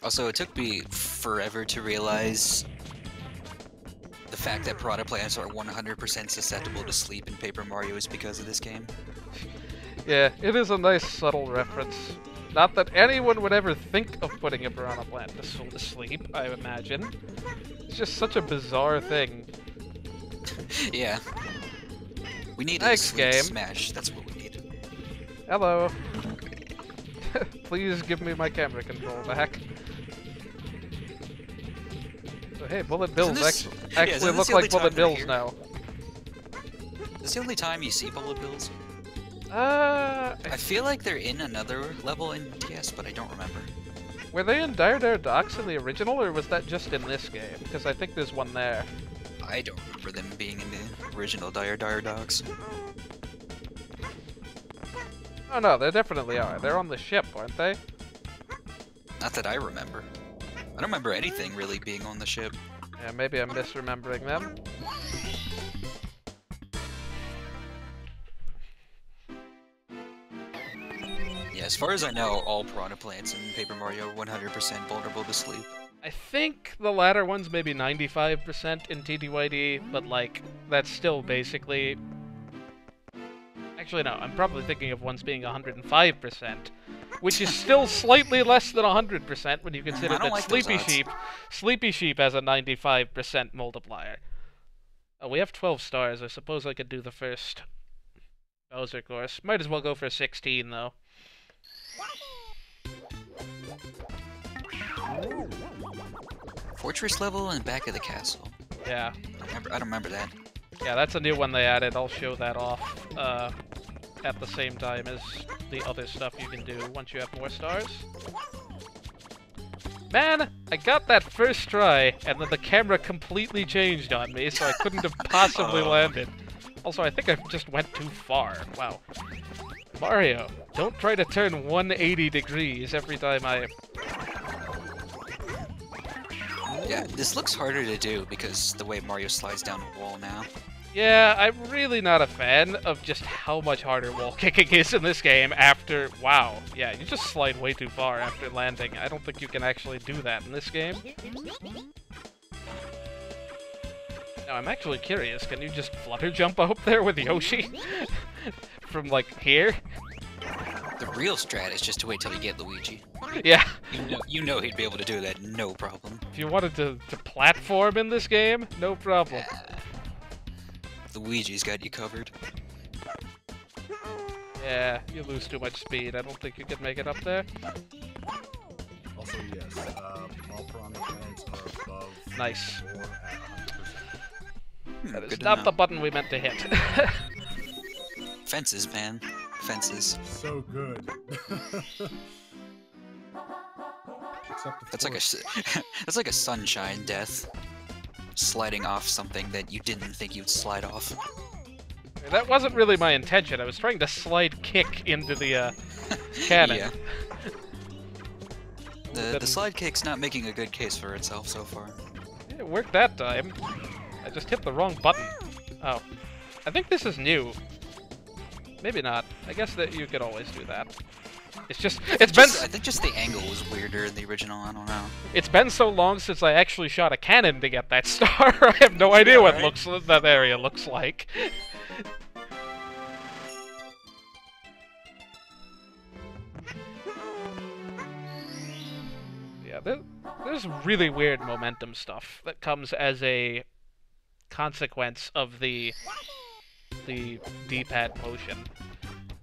Also, it took me forever to realize the fact that piranha plants are 100% susceptible to sleep in Paper Mario is because of this game. Yeah, it is a nice subtle reference. Not that anyone would ever think of putting a piranha plant to sleep, I imagine. It's just such a bizarre thing. Yeah. We need a Thanks, sleep game. smash, that's what we need. Hello. Please give me my camera control back. So hey, bullet bills this- actually isn't this look the like only time bullet they're bills here? now. Is this the only time you see bullet bills? I I feel like they're in another level in DS, but I don't remember. Were they in Dire Dire Docks in the original, or was that just in this game? Because I think there's one there. I don't remember them being in the original Dire Dire Dogs. Oh no, they definitely are. They're on the ship, aren't they? Not that I remember. I don't remember anything really being on the ship. Yeah, maybe I'm misremembering them. Yeah, as far as I know, all piranha plants in Paper Mario are 100% vulnerable to sleep. I think the latter one's maybe 95% in TTYD, but like, that's still basically... Actually no, I'm probably thinking of ones being 105%, which is still slightly less than 100% when you consider I don't that like those odds. Sleepy Sheep has a 95% multiplier. Oh, we have 12 stars. I suppose I could do the first Bowser course. Might as well go for 16 though. Fortress level and back of the castle. Yeah. I don't remember that. Yeah, that's a new one they added. I'll show that off at the same time as the other stuff you can do once you have more stars. Man, I got that first try, and then the camera completely changed on me, so I couldn't have possibly landed. Also, I think I just went too far. Wow. Mario, don't try to turn 180 degrees every time I... Yeah, this looks harder to do because the way Mario slides down a wall now. Yeah, I'm really not a fan of just how much harder wall kicking is in this game after... Wow. Yeah, you just slide way too far after landing. I don't think you can actually do that in this game. Now, I'm actually curious. Can you just flutter jump up there with Yoshi? From, like, here? The real strat is just to wait till you get Luigi. Yeah. You know he'd be able to do that, no problem. If you wanted to platform in this game, no problem. Luigi's got you covered. Yeah. Yeah, you lose too much speed. I don't think you can make it up there. Also, yes, all piranha plants are above Nice. or at 100%. That is Good to not know. the button we meant to hit. Fences, man. Fences. So good. Except of That's like a course, that's like a sunshine death. Sliding off something that you didn't think you'd slide off. That wasn't really my intention. I was trying to slide kick into the cannon. Yeah. The slide kick's not making a good case for itself so far. It worked that time. I just hit the wrong button. Oh. I think this is new. Maybe not. I guess that you could always do that. It's just... I think just the angle was weirder in the original, I don't know. It's been so long since I actually shot a cannon to get that star, I have no idea what that area looks like. Yeah, there's really weird momentum stuff that comes as a consequence of the D-pad motion.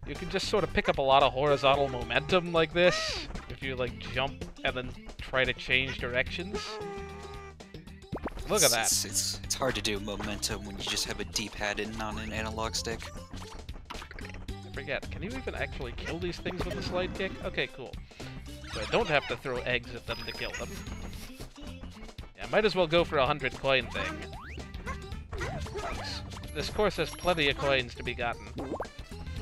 You can just sort of pick up a lot of horizontal momentum like this if you like jump and then try to change directions. Look at that. It's hard to do momentum when you just have a D-pad and on an analog stick. I forget, can you even actually kill these things with a slide kick? Okay, cool. So I don't have to throw eggs at them to kill them. Yeah, might as well go for a 100 coin thing. This course has plenty of coins to be gotten.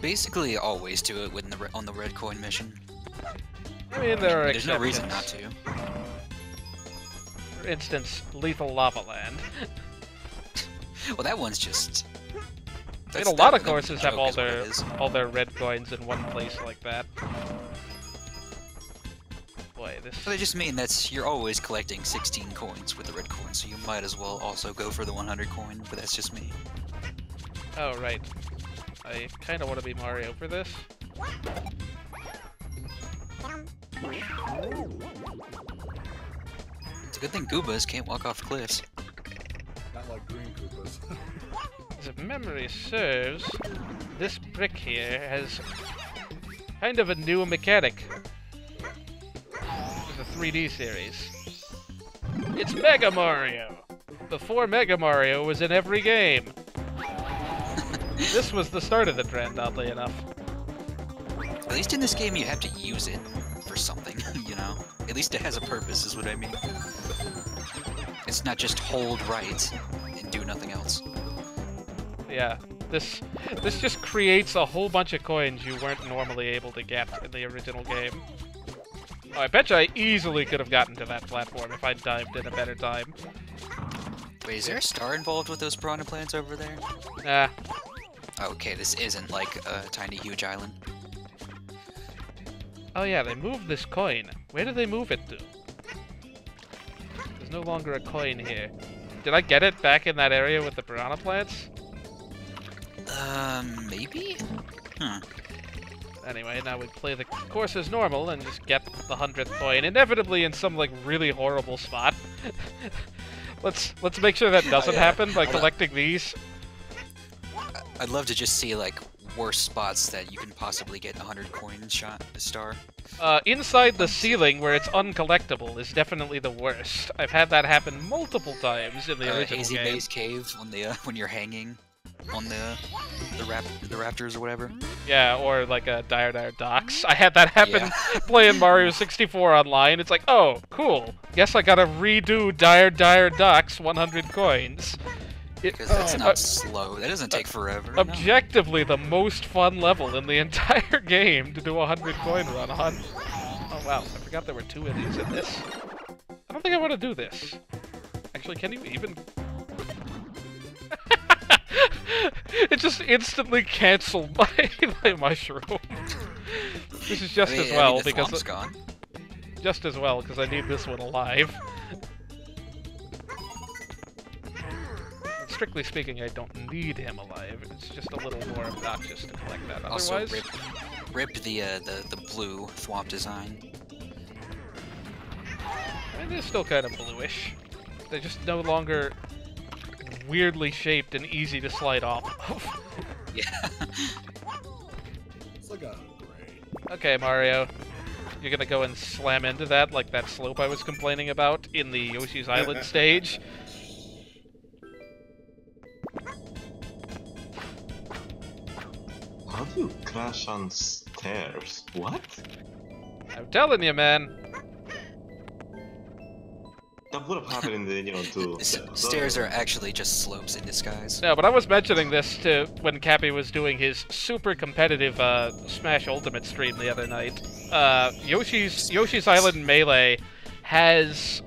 Basically, always do it on the red coin mission. I mean, there are There's no reason not to. For instance, Lethal Lava Land. Well, that one's just... I mean, a lot of courses have all their red coins in one place like that. Boy, this... So they just mean you're always collecting 16 coins with the red coin, so you might as well also go for the 100 coin, but that's just me. Oh, right. I kind of want to be Mario for this. It's a good thing Goombas can't walk off cliffs. Not like green Koopas. If memory serves, this brick here has kind of a new mechanic. For the 3D series. It's Mega Mario! Before Mega Mario was in every game. This was the start of the trend, oddly enough. At least in this game you have to use it for something, you know? At least it has a purpose, is what I mean. It's not just hold right and do nothing else. Yeah, this just creates a whole bunch of coins you weren't normally able to get in the original game. Oh, I bet you I easily could have gotten to that platform if I'd dived in a better time. Wait, is there a star involved with those piranha plants over there? Nah. Okay, this isn't like a tiny huge island. Oh yeah, they moved this coin. Where did they move it to? There's no longer a coin here. Did I get it back in that area with the piranha plants? Maybe? Anyway, now we play the course as normal and just get the 100th coin, inevitably in some like really horrible spot. Let's make sure that doesn't happen by collecting these. I'd love to just see like worse spots that you can possibly get 100 coin star. Inside the ceiling where it's uncollectible is definitely the worst. I've had that happen multiple times in the original Hazy game. Maze Cave when you're hanging on the rafters or whatever. Yeah, or like a Dire Dire Docks. I had that happen playing Mario 64 online. It's like, oh, cool. Guess I gotta redo Dire Dire Docks 100 coins. Because that's not slow. That doesn't take forever. Objectively, the most fun level in the entire game to do a 100 coin run on. Oh wow, I forgot there were 2 of these in this. I don't think I want to do this. Actually, can you even... It just instantly canceled my mushroom. This is just as well because gone. Just as well because I need this one alive. Strictly speaking, I don't need him alive. It's just a little more obnoxious to collect that. Otherwise, also, rip the blue swamp design. It is still kind of bluish. They're just no longer weirdly shaped and easy to slide off of. Yeah. It's like a gray. Okay, Mario. You're gonna go and slam into that like that slope I was complaining about in the Yoshi's Island stage. How do you crash on stairs? What? I'm telling you, man. The That would have happened in the, to Stairs are actually just slopes in disguise. No, but I was mentioning this to when Cappy was doing his super competitive Smash Ultimate stream the other night. Yoshi's Island Melee has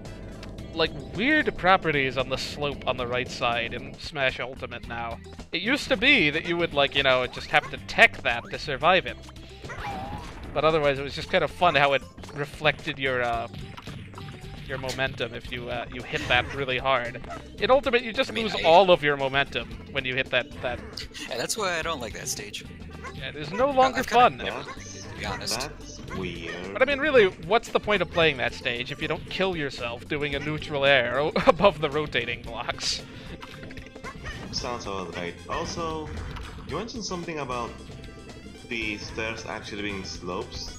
like weird properties on the slope on the right side in Smash Ultimate now. It used to be that you would just have to tech that to survive it. But otherwise it was just kind of fun how it reflected your momentum if you hit that really hard. In Ultimate, you just lose all of your momentum when you hit that. Yeah, that's why I don't like that stage. Yeah, it is no longer fun. To be honest. That's weird. But I mean, really, what's the point of playing that stage if you don't kill yourself doing a neutral air above the rotating blocks? Sounds about right. Also, you mentioned something about the stairs actually being slopes.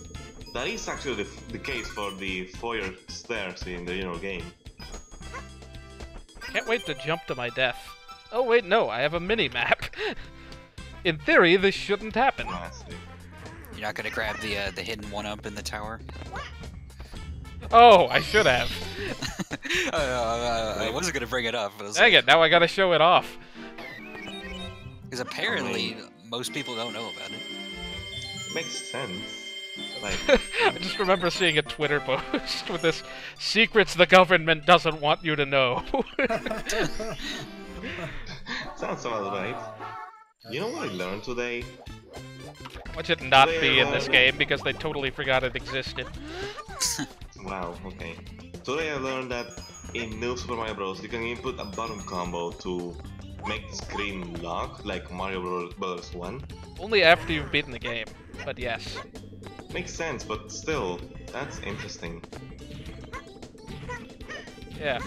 That is actually the case for the foyer stairs in the game. Can't wait to jump to my death. Oh wait, no, I have a mini-map. In theory, this shouldn't happen. Classic. You're not gonna grab the hidden one-up in the tower? Oh, I should have. I wasn't gonna bring it up. Dang it, now I gotta show it off. Because apparently, most people don't know about it. Makes sense. Like, I just remember seeing a Twitter post with this secrets the government doesn't want you to know. sounds about right. You know what I learned today? Watch it not be in this game because they totally forgot it existed. Wow, okay. Today I learned that in New Super Mario Bros. You can input a button combo to make the screen lock, like Mario Bros. 1. Only after you've beaten the game, but yes. Makes sense, but still, that's interesting. Yeah.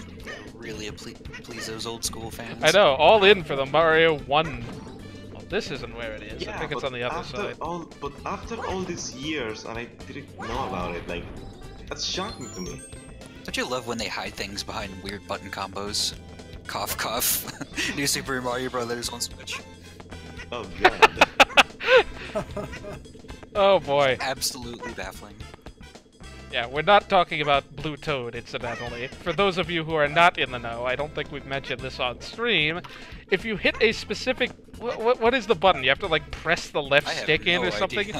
Really please those old school fans. I know, all in for the Mario 1. Well, this isn't where it is. I think it's on the other side. But after all these years, and I didn't know about it, like, that's shocking to me. Don't you love when they hide things behind weird button combos? Cough, cough. New Super Mario Brothers on Switch. Oh god. Oh boy. Absolutely baffling. Yeah, we're not talking about Blue Toad, incidentally. For those of you who are not in the know, I don't think we've mentioned this on stream. If you hit a specific... What is the button? You have to, like, press the left stick in or something?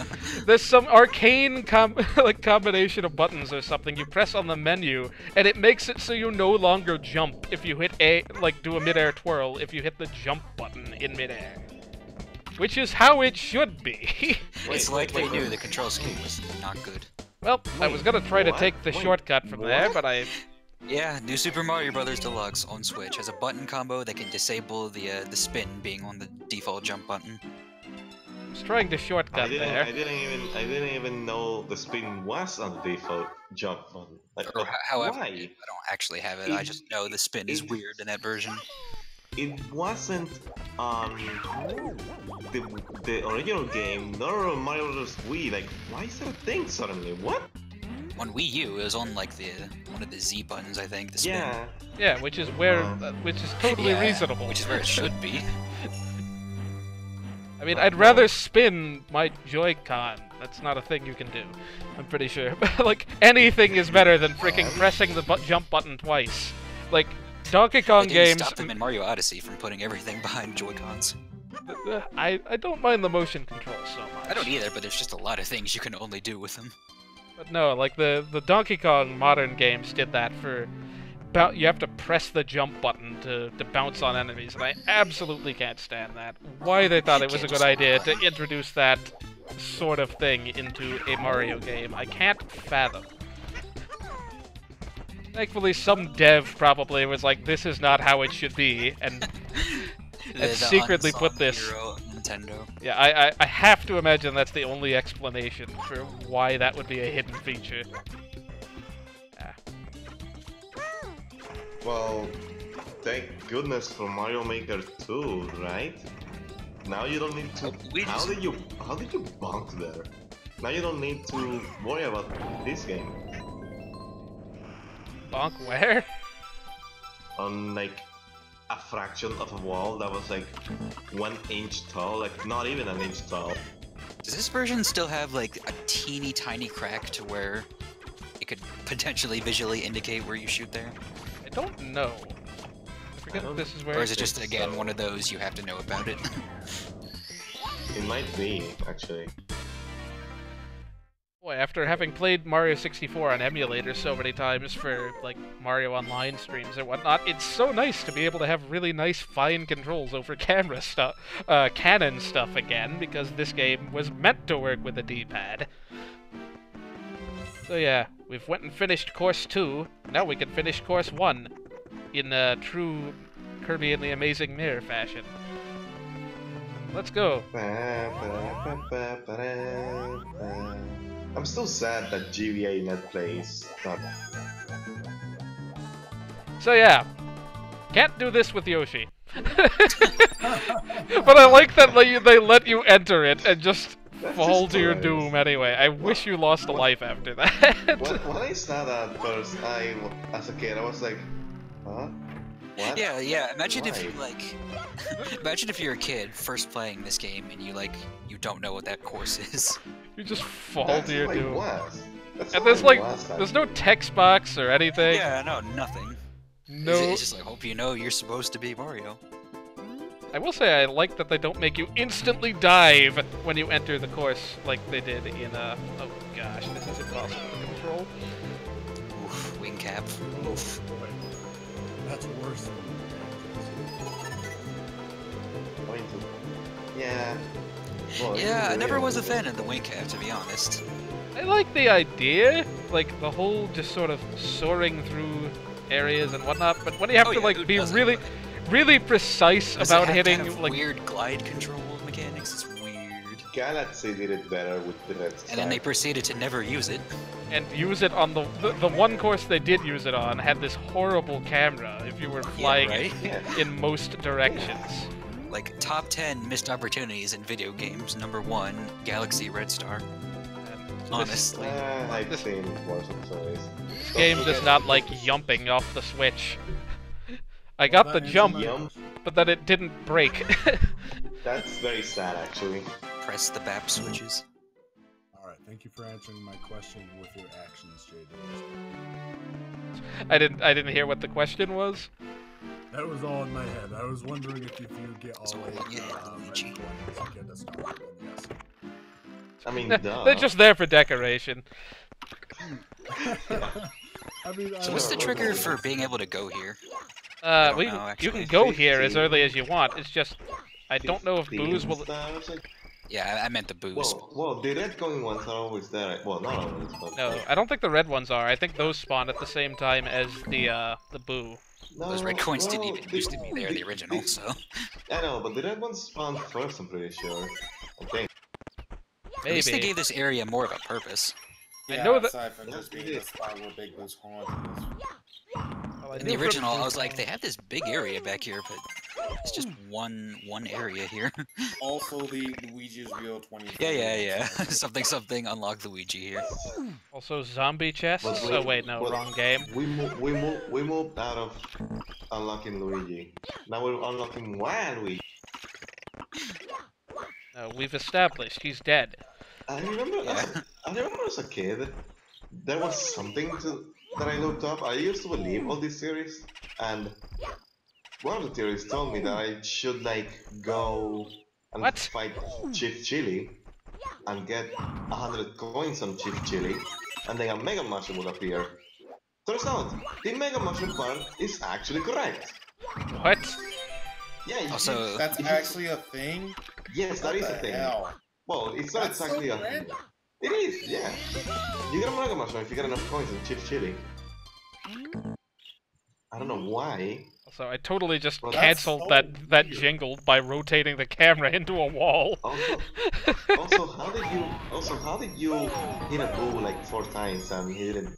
There's some arcane combination of buttons or something you press on the menu, and it makes it so you no longer jump if you hit do a mid-air twirl if you hit the jump button in mid-air. Which is how it should be. It's like they knew the control scheme was not good. Well, I was gonna try to take the shortcut from there, but I... Yeah, New Super Mario Bros. Deluxe on Switch has a button combo that can disable the spin being on the default jump button. I was trying to shortcut there. I didn't even know the spin was on the default jump button. Like, However, why? I don't actually have it. I just know the spin is weird in that version. It wasn't on the original game, nor on Mario Bros. Wii. Like, why is that a thing suddenly? What? On Wii U, it was on like one of the Z buttons, I think. The spin. Yeah. Yeah, which is where, which is totally reasonable. Which is where it should be. I mean, I'd rather spin my Joy-Con. That's not a thing you can do. I'm pretty sure. Like, anything is better than freaking pressing the jump button twice. Like, Donkey Kong games... stop them in Mario Odyssey from putting everything behind Joy-Cons. I don't mind the motion controls so much. I don't either, but there's just a lot of things you can only do with them. But no, like the Donkey Kong modern games did that for... You have to press the jump button to bounce on enemies, and I absolutely can't stand that. Why they thought it was a good idea to introduce that sort of thing into a Mario game, I can't fathom. Thankfully, some dev probably was like, this is not how it should be, and secretly put this... Hero of Nintendo. Yeah, I have to imagine that's the only explanation for why that would be a hidden feature. Well, thank goodness for Mario Maker 2, right? Now you don't need to... How did you bonk there? Now you don't need to worry about this game. Bonk where? On like a fraction of a wall that was like 1 inch tall, like not even an inch tall. Does this version still have like a teeny tiny crack to where it could potentially visually indicate where you shoot there? I don't know. I forget if this is where. Or is it just, think again, so. one of those you have to know about it? It might be, actually. Boy, after having played Mario 64 on emulator so many times for, like, Mario Online streams and whatnot, it's so nice to be able to have really nice fine controls over camera stuff, canon stuff again, because this game was meant to work with a D-pad. So yeah, we've went and finished Course 2, now we can finish Course 1 in true Kirby and the Amazing Mirror fashion. Let's go. I'm still sad that GBA Net Play is not. So yeah, can't do this with Yoshi. But I like that they let you enter it and just That's fall just to your hilarious. doom anyway. I wish you lost a life after that. When I saw that first, as a kid, I was like, huh? What? Yeah, yeah. Imagine if you Why? like, imagine if you're a kid first playing this game and you don't know what that course is. You just fall That's to your how it doom. was. That's And how there's it like, was back there's no text box or anything. Yeah, no, nothing. No. It's just like, hope you know you're supposed to be Mario. I will say I like that they don't make you instantly dive when you enter the course like they did in oh gosh, this is impossible to control. Oof, wing cap. Oof. Wait, that's worse than Going to. Yeah. Well, Yeah, I it's never real. was a fan of the wing cap, to be honest. I like the idea, like the whole just sort of soaring through areas and whatnot, but when you have Oh, to yeah, like who be doesn't? really, really precise Does it about have hitting kind of like weird glide control mechanics? It's weird. Galaxy did it better with the red And then they stripe. proceeded to never use it. and use it on the one course they did use it on had this horrible camera if you were flying right? Yeah. in most directions. Like, top 10 missed opportunities in video games. Number 1, Galaxy Red Star. And Honestly. I've seen worse stories. This game does not like yumping off the Switch. I got the jump, Yum. but then it didn't break. That's very sad, actually. Press the BAP switches. Alright, thank you for answering my question with your actions, JD. I didn't hear what the question was. That was all in my head. I was wondering if you get all So, 8 yeah, red Luigi. coins, you get a star. Yes. I mean, duh. They're just there for decoration. I mean, So what's the trigger for being able to go here? don't You know, can actually. go here as 50. early as you want. It's just I don't know if 15 booze will. stars, Yeah, I meant the boost. well, the red going ones are always there. Well, not always, but No, I don't think the red ones are. I think those spawn at the same time as the boo. no, Those red coins didn't well, even used to be there, the original, so... I know, but the red ones spawned first. I'm pretty sure. Okay. At least they Maybe. gave this area more of a purpose. I know that- aside from just being the spot where Big Boo's haunted. Well, I In knew the from- original, I was like, they had this big area back here, but it's just one area here. Also, the Luigi's Real 20. yeah. something, unlock Luigi here. Also zombie chests. But Oh wait, no, but wrong game. We moved out of unlocking Luigi. Now we're unlocking Waluigi. No, we've established he's dead. I remember, Yeah. I remember as a kid, there was something that I looked up. I used to believe all these theories, and one of the theories told me that I should like go and What? fight Chief Chili and get 100 coins on Chief Chili, and then a Mega Mushroom will appear. Turns out, the Mega Mushroom part is actually correct. What? Yeah, Also, That's actually a thing? yes, that What is a the thing. hell? Well, it's not That's so exactly a. random. It is, yeah. You get a Mega Mushroom if you get enough coins in Chief Chili. I don't know why. So I totally just Well, that's canceled so that weird. jingle by rotating the camera into a wall. Also, how did you hit a boo like 4 times and he didn't?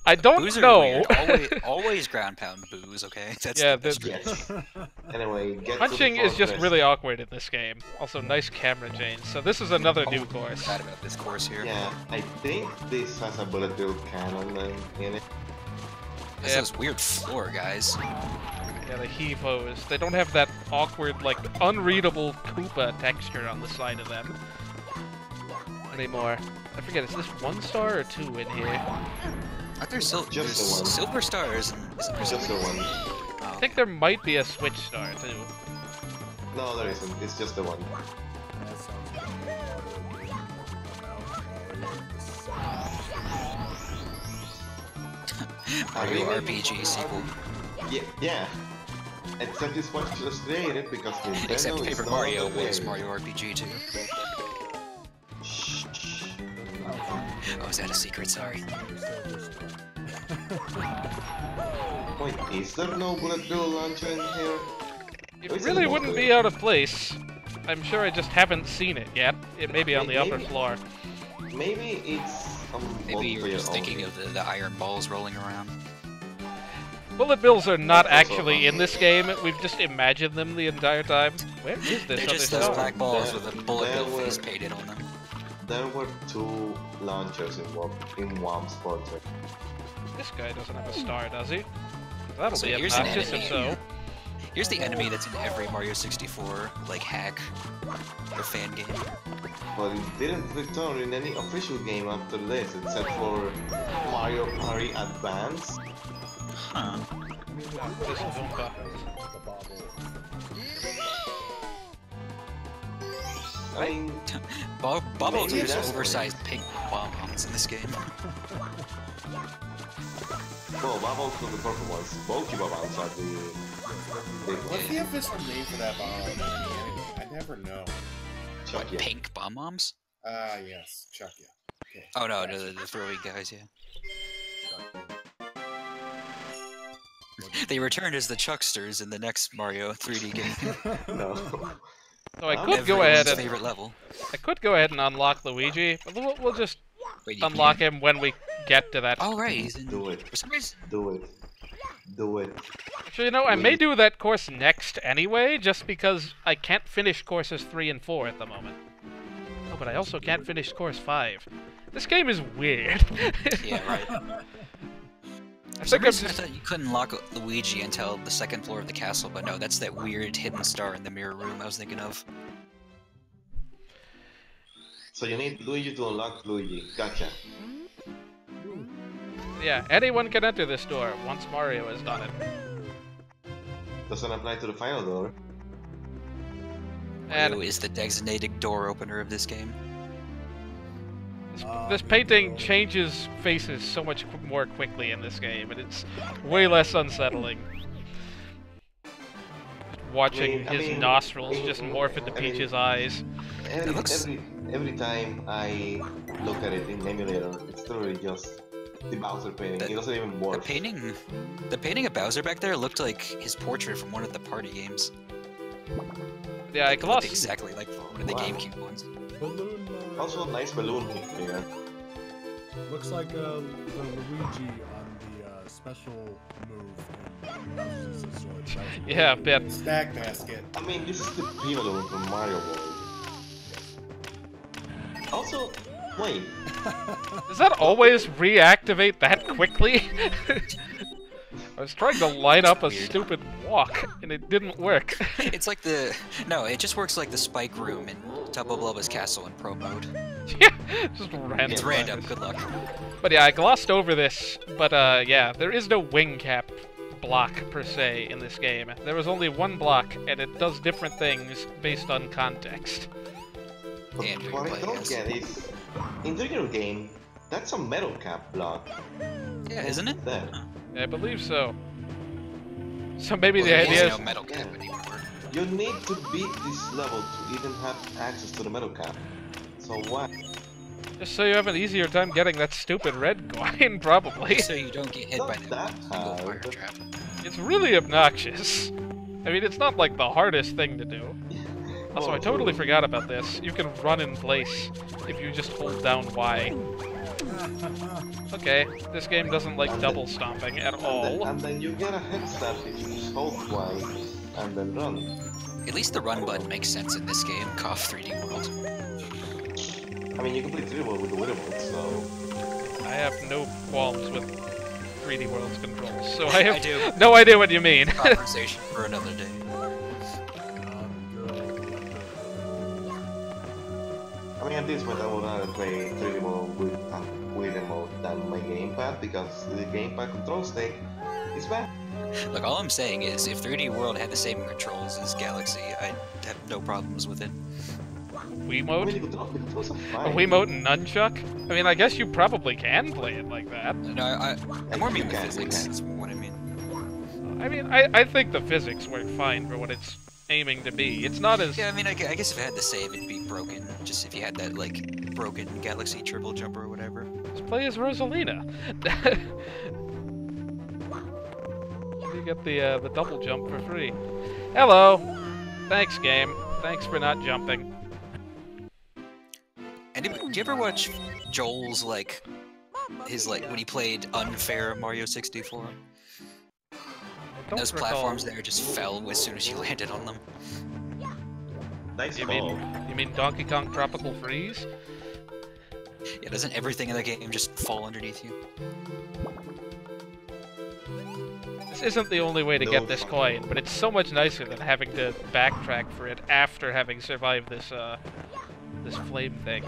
I don't Boos are know. weird. Always ground pound booze, okay? That's Yeah, the best the- strategy. Yes. Anyway, get Punching to the is just fortress. really awkward in this game. Also, nice camera change. So this is another new course. Forgot about this course here. Yeah, I think this has a bullet bill cannon in it. This Yeah. is weird floor, guys. Yeah, the heave-hos. They don't have that awkward, like, unreadable Koopa texture on the side of them anymore. I forget, is this 1 star or 2 in here? Aren't there Just the there's one. silver stars and Is it for Just the one. I think there might be a Switch star too. No, there isn't. It's just the one. That sounds like a Mario game. Mario Really? RPG sequel. Yeah. Except this one's just created because Nintendo Except is Paper no Mario longer was there. Mario RPG too. Shh. Oh, is that a secret? Sorry. Wait, is there no bullet bill launcher in here? It really wouldn't be out of place. I'm sure I just haven't seen it yet. It may be on the upper floor. Maybe it's Maybe you're just multiplayer thinking only. of the iron balls rolling around. Bullet bills are not That's also actually in this game. We've just imagined them the entire time. Where is this They're other just those star? black balls There- with a bullet there bill were- face painted on them. There were 2 launchers in Wom's portrait. This guy doesn't have a star, does he? That'll So be here's an obnoxious if enemy. so. Here's the enemy that's in every Mario 64 like hack or fan game. But it didn't return in any official game after this, except for Mario Party Advance. Huh. This is Oompa. The bobble. I mean, Bobbles Maybe are just that's oversized pink bombs in this game. well, Bubbles were the purple ones. Bulky Bubbles are the big What's ones. the official name for that bomb anyway? I never know. Chuck, yeah. Pink bomb bombs? Ah, yes. Chuck, yeah. Okay. Oh no, Gotcha. the throwing guys, yeah. They returned as the Chucksters in the next Mario 3D game. No. So I Huh? could go ahead Everyone's and favorite level. unlock Luigi, but we'll just Wait, you unlock can? him when we get to that. Oh right, he's in. Do it. For some reason, Do it. Do it. Actually, you know, I may do that course next anyway, just because I can't finish courses 3 and 4 at the moment. Oh, but I also can't finish course 5. This game is weird. yeah, right. I For some think I'm reason, I just... thought you couldn't lock Luigi until the second floor of the castle, but no, that's that weird hidden star in the mirror room I was thinking of. So you need Luigi to unlock Luigi. Gotcha. Yeah, anyone can enter this door once Mario has done it. Doesn't apply to the final door. And Mario is the designated door opener of this game. this painting changes faces so much more quickly in this game, and it's way less unsettling. Watching I his mean, nostrils just morph into I mean, Peach's eyes. Every time I look at it in emulator, it's literally just the Bowser painting. It doesn't even The work. painting of Bowser back there looked like his portrait from one of the party games. Yeah, I It looked glossed. exactly like one of the Wow. GameCube ones. Balloon Mario. Also, a nice balloon here. Looks like the Luigi on the special move in Bowser's Sword. Yeah, a bit. Stack basket. I mean, this is the P balloon from Mario World. Also, wait. Does that always reactivate that quickly? I was trying to line up a Weird. stupid walk, and it didn't work. It's like no, it just works like the spike room in Tubbo Blubba's castle in pro mode. Yeah, just random. It's random. Good luck. But yeah, I glossed over this. But yeah, there is no wing cap block per se in this game. There was only one block, and it does different things based on context. But And who what you I play don't as. get is, in the original game, that's a metal cap block. Yeah, isn't it? There. I believe so. So maybe Well, the there is idea no is metal cap Yeah. anymore. You need to beat this level to even have access to the metal cap. So what? just so you have an easier time getting that stupid red coin, probably. So you don't get hit by Not the that single fire hard. trap. It's really obnoxious. I mean, it's not like the hardest thing to do. Also, I totally forgot about this. You can run in place if you just hold down Y. Okay, this game doesn't like double stomping at all. And then you get a head start if you just hold Y and then run. At least the run button makes sense in this game, KOF 3D World. I mean, you can play 3D World with the Wither World, so... I have no qualms with 3D World's controls, so I have I do. no idea what you mean. Conversation for another day. I mean, at this point, I would rather play 3D World with a Wither mode than my gamepad, because the gamepad control stick It's bad. Look, all I'm saying is, if 3D World had the same controls as Galaxy, I'd have no problems with it. I mean, Wiimote? the controls are A fine. Wiimote and nunchuck? I mean, I guess you probably can play it like that. No, I more mean the You can, physics. you That's what I mean. I mean, I think the physics work fine for what it's aiming to be. It's not as... Yeah, I mean, I guess if it had the same, it'd be broken. Just if you had that, like, broken Galaxy triple jump or whatever. Just play as Rosalina. You get the double jump for free. Hello! Thanks, game. Thanks for not jumping. And do you ever watch Joel's, like, when he played Unfair Mario 64? Don't Those recall. platforms there just fell as soon as you landed on them. Nice You ball. mean Donkey Kong Tropical Freeze? Yeah, doesn't everything in the game just fall underneath you? This isn't the only way to No get this fucking- coin, but it's so much nicer than having to backtrack for it after having survived this this flame thing.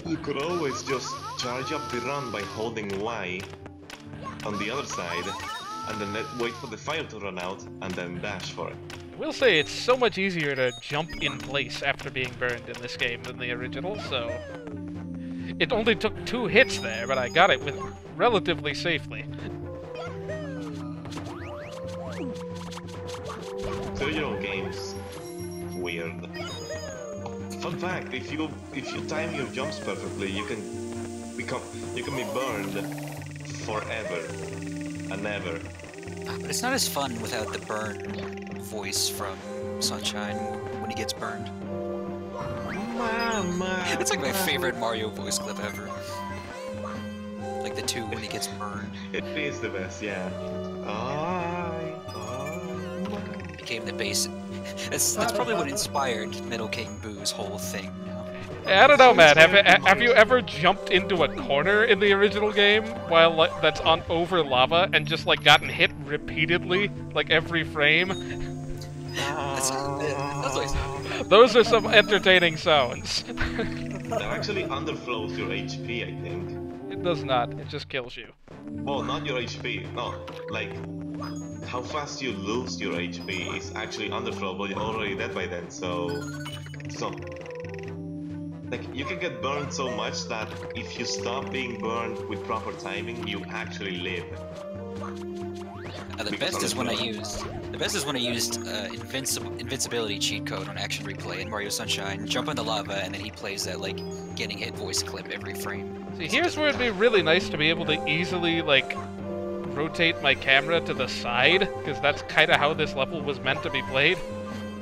You could always just charge up the run by holding Y on the other side, and then wait for the fire to run out, and then dash for it. I will say it's so much easier to jump in place after being burned in this game than the original, so... It only took 2 hits there, but I got it with relatively safely. So your game's weird. Fun fact: if you time your jumps perfectly, you can be burned forever and ever. But it's not as fun without the burn voice from Sunshine when he gets burned. Mama. It's like my favorite Mario voice clip ever. Like the 2 when he gets burned. It is the best, yeah. Became the base. That's probably what inspired Metal King Boo's whole thing. I don't know, Matt. Have you ever jumped into a corner in the original game while that's on over lava and just like gotten hit repeatedly, like every frame? That's like, Those are some entertaining sounds. That actually underflows your HP, I think. It does not. It just kills you. Well, not your HP. No, like how fast you lose your HP is actually underflow, but you're already dead by then. So like you can get burned so much that if you stop being burned with proper timing, you actually live. the best is when I used invincibility cheat code on Action Replay in Mario Sunshine. Jump on the lava, and then he plays that like getting hit voice clip every frame. See, here's where it'd be really nice to be able to easily, like, rotate my camera to the side, because that's kind of how this level was meant to be played.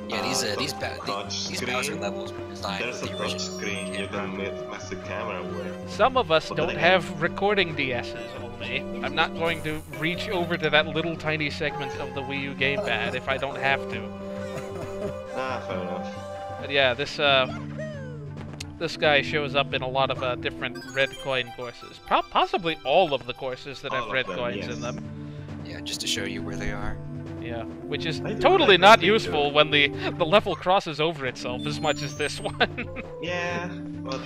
Yeah, these Touch Bowser screen. levels were designed There's with a the touch original screen you camera. can mess the camera with. Some of us But don't then have recording DSs only. I'm not going to reach over to that little tiny segment of the Wii U gamepad if I don't have to. Fair enough. But yeah, this guy shows up in a lot of different red coin courses. Possibly all of the courses that All have of red them, coins yes. in them. Yeah, just to show you where they are. Yeah, which is I do totally like not that useful feature. when the level crosses over itself as much as this one. Yeah, but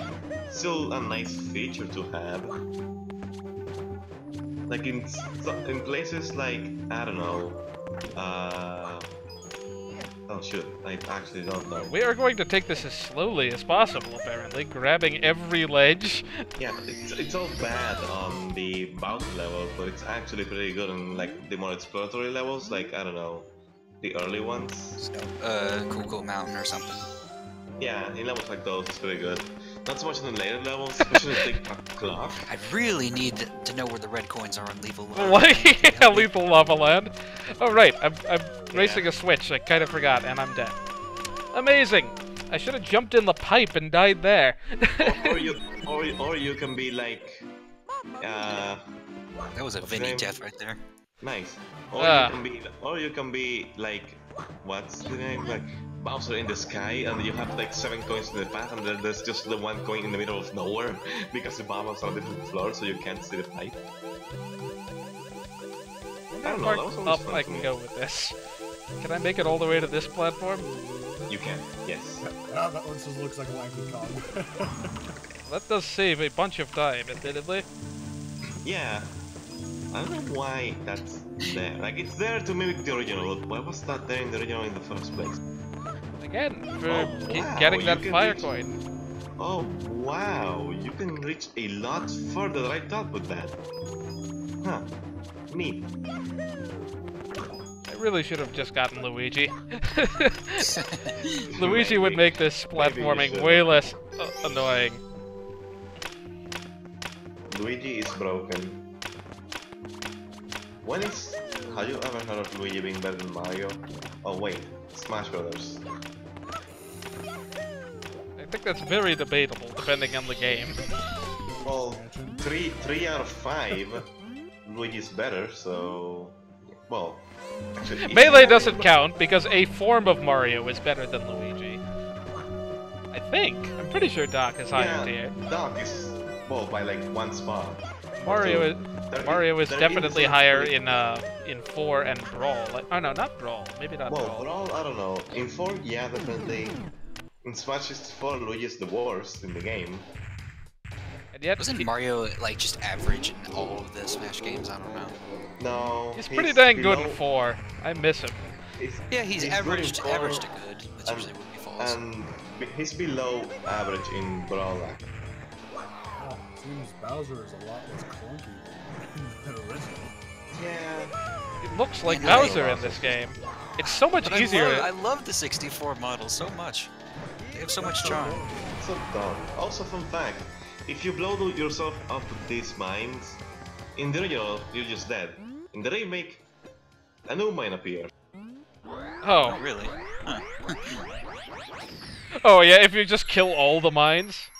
still a nice feature to have. Like in places like, I don't know, oh shoot, I actually don't know. We are going to take this as slowly as possible, apparently, grabbing every ledge. Yeah, it's all bad on the Bowser level, but it's actually pretty good on like the more exploratory levels, like, I don't know, the early ones. Cool Mountain or something. Yeah, in levels like those, it's pretty good. Not so much in the later levels, especially the big clock. I really need to know where the red coins are on Lethal Lava. Like, yeah, Lethal Lava Land. Oh, right, I'm racing a switch. I kind of forgot, and I'm dead. Amazing! I should have jumped in the pipe and died there. or you can be like, That was a What's the Vinny name? death right there. nice. Ah. Or you can be like, what's the name? Like Bowser in the sky, and you have like 7 coins in the path, and there's just the 1 coin in the middle of nowhere because the bubbles are on a different floor, so you can't see the pipe. I don't know. That was How always up fun I to can me. go with this. Can I make it all the way to this platform? You can, yes. Ah, that one just looks like Lanky Kong. That does save a bunch of time, admittedly. Yeah. I don't know why that's there. Like, it's there to mimic the original, but why was that there in the original in the first place? Again, for Oh, wow, getting that you can fire reach- coin. Oh, wow, you can reach a lot further than I thought with that. Huh, neat. I really should have just gotten Luigi. Luigi would make this platforming should've. way less annoying. Luigi is broken. Have you ever heard of Luigi being better than Mario? Oh wait, Smash Brothers. I think that's very debatable, depending on the game. Well, three out of 5, Luigi's better, so... Well, actually... Melee doesn't count, because a form of Mario is better than Luigi. I think. I'm pretty sure Doc is higher tier. Doc is, well, by like 1 spot. Mario is There definitely is higher actually- in 4 and Brawl. Like, oh no, not Brawl. Maybe not Well, Brawl. Brawl, I don't know. In 4, yeah, definitely. In Smash 4, Luigi is the worst in the game. And yet, Wasn't Mario like just average in all of the Smash games? I don't know. No, he's pretty dang good in below- 4. I miss him. Yeah, he's good in average 4, average to good. That's usually where he falls. And he's below average in Brawl. Seems Bowser is a lot less clunky than the original. Yeah. It looks like Yeah, Bowser in this game. It's so much But easier. I love the 64 model so much. They have so much charm. So dumb. Also, fun fact: if you blow yourself up with these mines, in the original you're just dead. In the remake, a new mine appears. Oh. Really? Huh. Oh yeah, if you just kill all the mines.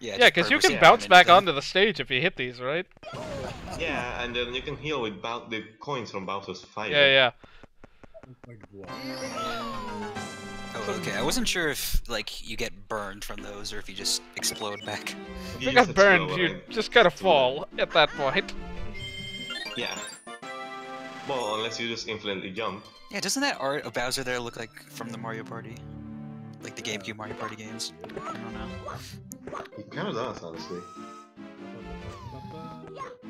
Yeah, just because you purposely can bounce haven't back done- onto the stage if you hit these, right? Yeah, and then you can heal with the coins from Bowser's fire. Yeah, yeah. Like blood. Oh, okay. I wasn't sure if like you get burned from those or if you just explode back. If you got burned, you just gotta fall at that point. Yeah. Well, unless you just infinitely jump. Yeah, doesn't that art of Bowser there look like from the Mario Party? Like the GameCube Mario Party games? I don't know. It kind of does, honestly.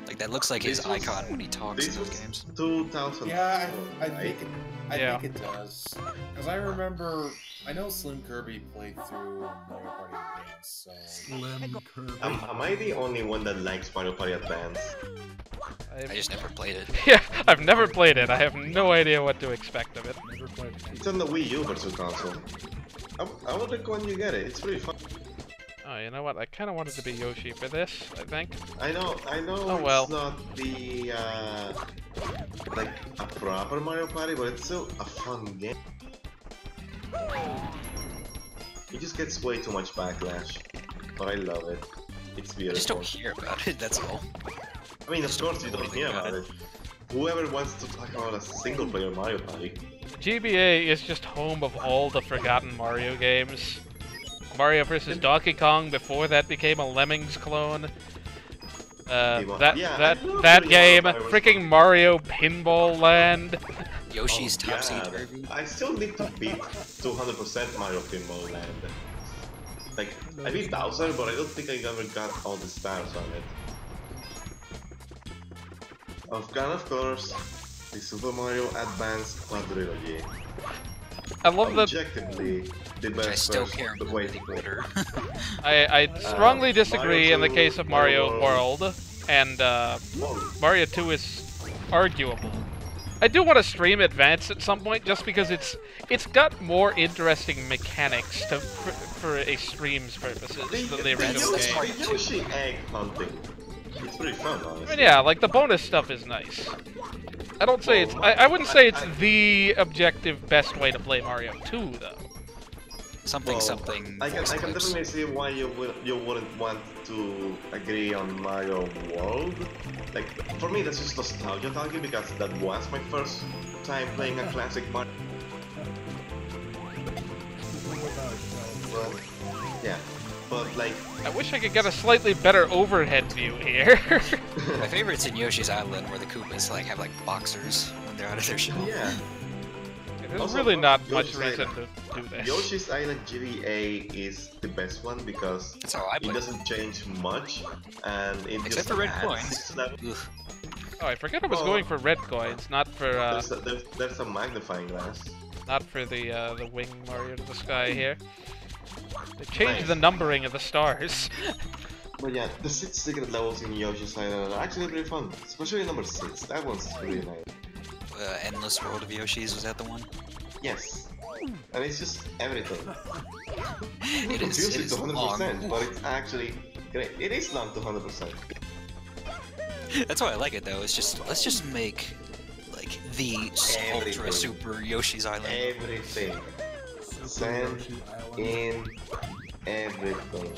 Like that looks like his This was- icon when he talks in This those was games. 2000. Yeah, I think I Yeah. think it does. Because I remember, I know Slim Kirby played through Mario Party games, so Slim Kirby. Am I the only one that likes Mario Party Advance? I just never played it. Yeah, I've never played it. I have no idea what to expect of it. Never played it. It's on the Wii U Virtual Console. I would recommend you get it. It's pretty fun. Oh, you know what? I kind of wanted to be Yoshi for this, I think. I know. Oh, well. It's not the like a proper Mario Party, but it's still a fun game. It just gets way too much backlash, but I love it. It's I beautiful. just don't hear about it, that's all. I mean, of course you don't hear about it. Whoever wants to talk about a single-player Mario Party. GBA is just home of all the forgotten Mario games. Mario vs. Donkey Kong before that became a Lemmings clone. Yeah, I love That the game, Mario freaking Mario Pinball Land. Yoshi's Oh, Topsy yeah. Turvy. I still need to beat 200% Mario Pinball Land. Like, I beat Bowser, but I don't think I ever got all the stars on it. Of course, the Super Mario Advance Quadrilogy. I love that. Objectively, the Which I best still first can't way remember to the play. order. I strongly disagree Mario in the 2, case of Mario Mario World, and Oh, Mario 2 is arguable. I do want to stream Advance at some point, just because it's got more interesting mechanics for a stream's purposes than the original that's game. Mario the Yoshi egg hunting. It's pretty fun, honestly. I mean, yeah, like the bonus stuff is nice. I don't say it's. I wouldn't say it's the objective best way to play Mario 2, though. Something, Well, something. I can voice clips. definitely see why you wouldn't want to agree on Mario World. Like, for me, that's just nostalgia talking because that was my first time playing a classic Mario. But, yeah, but like, Oh. Oh, Uh, I wish I could get a slightly better overhead view here. My favorite's in Yoshi's Island where the Koopas like have like boxers when they're out of their shell. yeah, There's Also, really not much Yoshi's reason Island. to do this. Yoshi's Island GBA is the best one because That's how I it play. doesn't change much, and it Except just for Red adds Coins. 6 levels. Ugh. Oh, I forget I was going for red coins, not for there's a magnifying glass. not for the wing Mario to the sky here. They changed Nice. the numbering of the stars. But yeah, the 6 secret levels in Yoshi's Island are actually pretty fun, especially number 6. That one's really nice. Endless World of Yoshi's, was that the one? Yes, and it's just everything. It is. Confusing It to is 100%, long. but it's actually great. It is long to 100%. That's why I like it though. It's just let's just make like the Everything. ultra super Yoshi's Island. Everything. Super Sand Yoshi Island. in everything.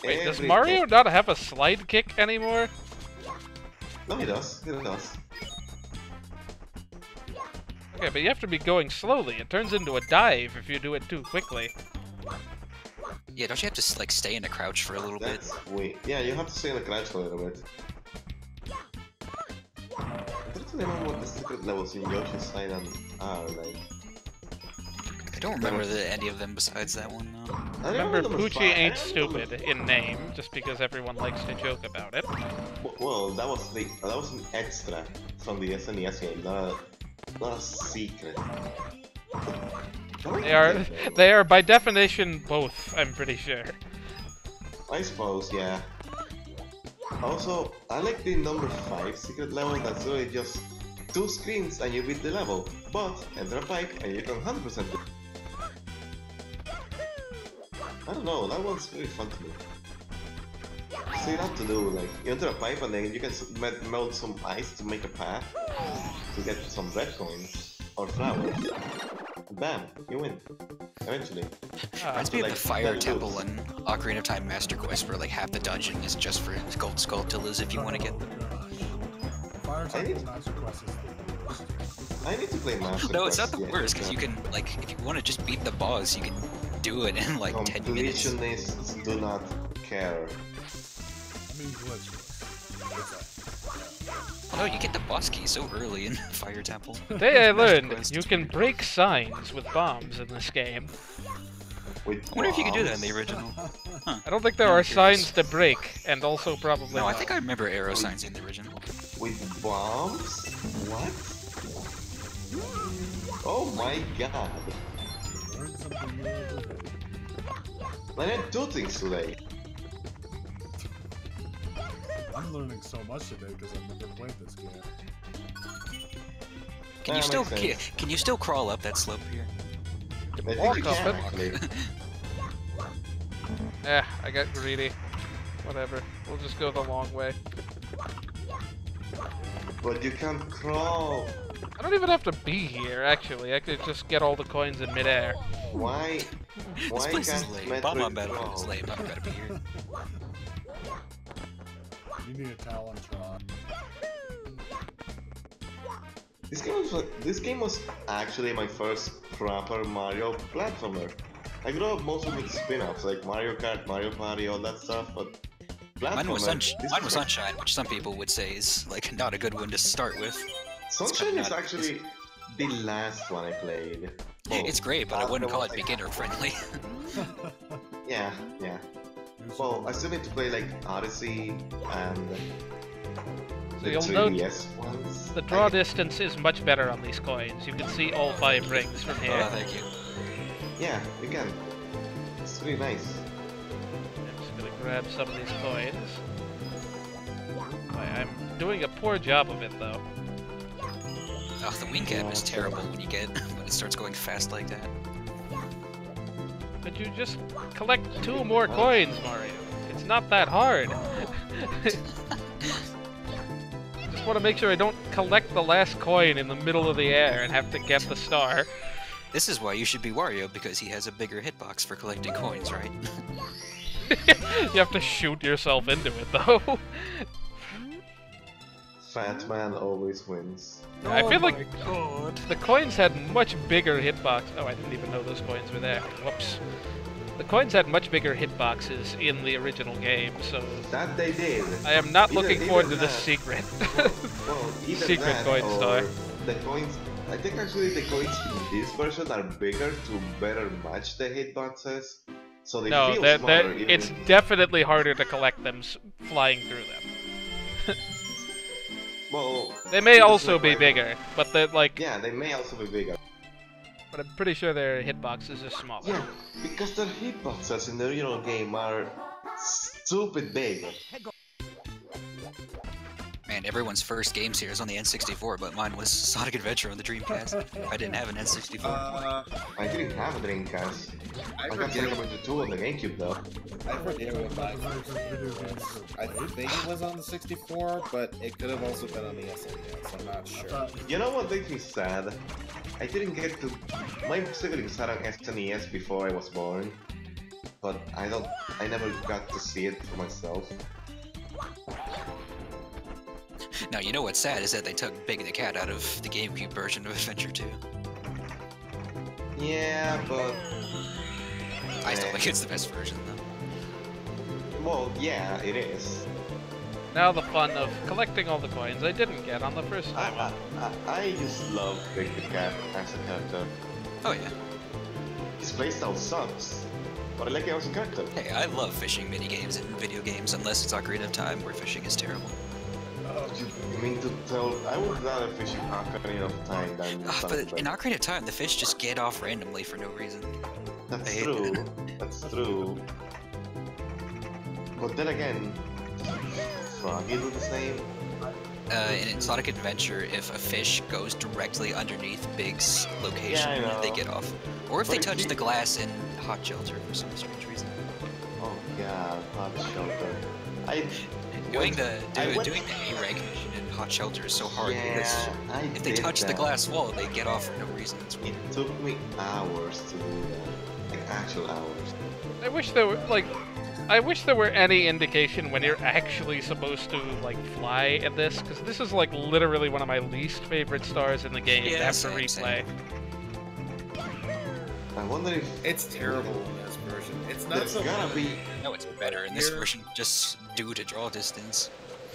Wait, does Everything. Mario not have a slide kick anymore? No, he does. He does. Okay, but you have to be going slowly. It turns into a dive if you do it too quickly. Yeah, don't you have to like stay in a crouch for a little bit? That's weird. Yeah, you have to stay in the crouch for a little bit. I don't remember what the secret levels in Yoshi's Island are like. I don't remember any of them besides that one though. I Remember, number Poochie 5. ain't I remember stupid in name, just because everyone likes to joke about it. Well, that was an extra from the SNES game, not a secret. They are by definition both, I'm pretty sure. I suppose, yeah. Also, I like the number 5 secret level that's really just 2 screens and you beat the level, but enter a pipe and you can 100% it. I don't know, that one's really fun to me. So you have to do, like, you enter a pipe and then you can melt some ice to make a path to get some red coins or flowers. Bam, you win. Eventually. Reminds me of like, the Fire that Temple moves. and Ocarina of Time Master Quest, where like half the dungeon is just for gold skulltulas if you want to get them. Fire I need- Temple Master Quest is the worst. I need to play Master No, it's not Quest, the yeah, worst because you can like if you want to just beat the boss, you can do it in like 10 minutes. Completionists do not care. I mean, glitchless. Oh, you get the boss key so early in Fire Temple. Today I Master learned Quest. you can break signs with bombs in this game. With I wonder if you could do that in the bombs? original. I don't think there I'm are curious. signs to break, and also probably No, I not. think I remember arrow signs in the original. With bombs? What? Oh my god. Learn something new every day. I learned 2 things today. I'm learning so much today because I've never played this game. Can you That still makes sense. can you still crawl up that slope here? I think Walk you up can, it. actually. I got greedy. Whatever. We'll just go the long way. But you can't crawl. I don't even have to be here, actually. I could just get all the coins in midair. Why? This Why place is can't lame. Metroid Bomb on Battle crawl? is lame. I've got to be here. You need a Talentron. This game was actually my first proper Mario platformer. I grew up mostly with spin-offs like Mario Kart, Mario Party, all that stuff, but Mine was, platformer, this mine was my- Sunshine, which some people would say is like not a good one to start with. Sunshine is not- actually the last one I played. Well, It's great, but I that wouldn't call was it like- beginner friendly. Yeah, yeah. Well, I still need to play like Odyssey and So the you'll note 3DS ones. the draw I- distance is much better on these coins. You can see all 5 rings from here. Oh, thank you. Yeah, you can. It's really nice. I'm just gonna grab some of these coins. I'm doing a poor job of it, though. Oh, the wing cap is terrible when it starts going fast like that. Could you just collect 2 more coins, Mario? It's not that hard. Just want to make sure I don't collect the last coin in the middle of the air and have to get the star. This is why you should be Wario, because he has a bigger hitbox for collecting coins, right? You have to shoot yourself into it, though. Fat man always wins. I feel like God. the coins had much bigger hitbox. Oh, I didn't even know those coins were there. Whoops. The coins had much bigger hitboxes in the original game, so That they did. I am not Either- looking forward to either this that- secret. Well, either Secret that coin or star. the coins. I think actually the coins in this version are bigger to better match the hitboxes, so they No, feel smaller. Even it's definitely harder to collect them flying through them. Well, They may it doesn't also look be like- bigger, but they're like. Yeah, they may also be bigger. But I'm pretty sure their hitboxes are smaller. Yeah, because their hitboxes in the original game are stupid big. Man, everyone's first games here is on the N64, but mine was Sonic Adventure on the Dreamcast. I didn't have an N64. I didn't have a Dreamcast. I got Sonic Adventure 2 on the GameCube though. I forget what my I think it was on the 64, but it could have also been on the SNES. I'm not sure. You know what makes me sad? I didn't get to. My siblings had an SNES before I was born, but I never got to see it for myself. Now, you know what's sad is that they took Big the Cat out of the GameCube version of Adventure 2. Yeah, but I still think it's the best version, though. well, yeah, it is. Now the fun of collecting all the coins I didn't get on the first time. I just love Big the Cat as a character. Oh yeah. His playstyle sucks, but I like him as a character. Hey, I love fishing minigames in video games, unless it's Ocarina of Time, where fishing is terrible. I mean to tell, I would rather fish in Ocarina of Time than But Sonic in Adventure. Ocarina of Time, the fish just get off randomly for no reason. That's I hate true. it. That's true. But then again, Froggy do the same. And in Sonic Adventure, if a fish goes directly underneath Big's location, Yeah, I know. they get off. Or if But they if touch you- the glass in Hot Shelter for some strange reason. Oh god, Hot Shelter. I Doing went- the I went- doing the A rank mission in Hot Shelter is so hard Yeah, because I if they did touch the that. glass wall, they get off for no reason. It's weird. It took me hours to do that. Like actual hours. I wish there were I wish there were any indication when you're actually supposed to like fly in this, because this is like literally one of my least favorite stars in the game Yeah, after same, replay. I wonder if It's terrible in this version. It's not there's so gotta be. No, it's better in this Here- version, just due to draw distance.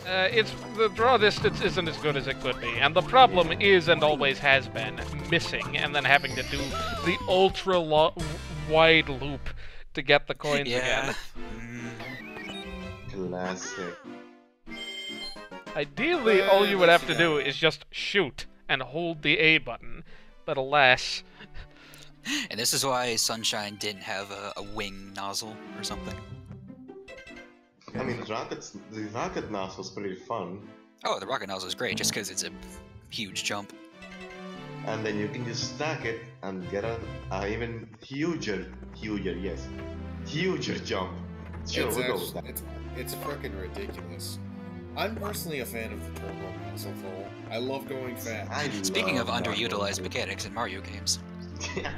It's the draw distance isn't as good as it could be, and the problem is and always has been missing, and then having to do the ultra wide loop to get the coins Yeah. again. Classic. Ideally, all you would have to do is just shoot and hold the A button, but alas, And this is why Sunshine didn't have a wing nozzle or something. I mean, the rocket nozzle's pretty fun, Oh, the rocket nozzle is great just because it's a huge jump. and then you can just stack it and get a even huger jump. Sure, it's we'll go with that. it's freaking ridiculous. I'm personally a fan of the turbo nozzle though. I love going fast. Speaking of love underutilized Mario. mechanics in Mario games. Yeah.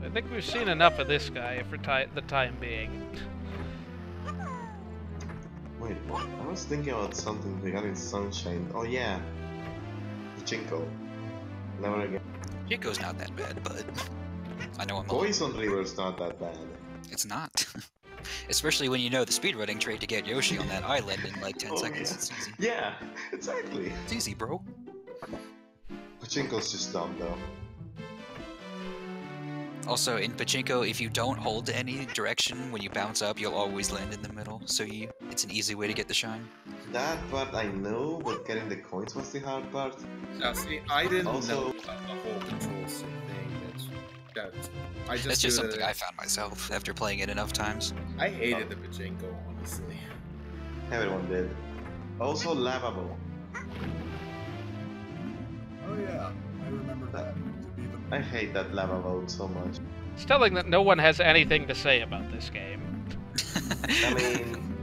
I think we've seen enough of this guy for the time being. Wait, I was thinking about something regarding Sunshine. Oh yeah, Pachinko. Never again. Chico's not that bad, but I know I'm a Poison River's not that bad. It's not. Especially when you know the speedrunning trade to get Yoshi on that island in like 10 Oh, seconds. yeah. It's easy. Yeah, exactly. It's easy, bro. Pachinko's just dumb though. Also, in Pachinko, if you don't hold any direction when you bounce up, you'll always land in the middle, so it's an easy way to get the shine. That part I know, but getting the coins was the hard part. Now, see, I didn't Also- know about the whole control thing. I just That's just knew something that I found myself after playing it enough times. I hated the pachinko, honestly. Everyone did. Also, Lavabo. Oh yeah, I remember that to be the. I hate that lava boat so much. It's telling that no one has anything to say about this game. I mean,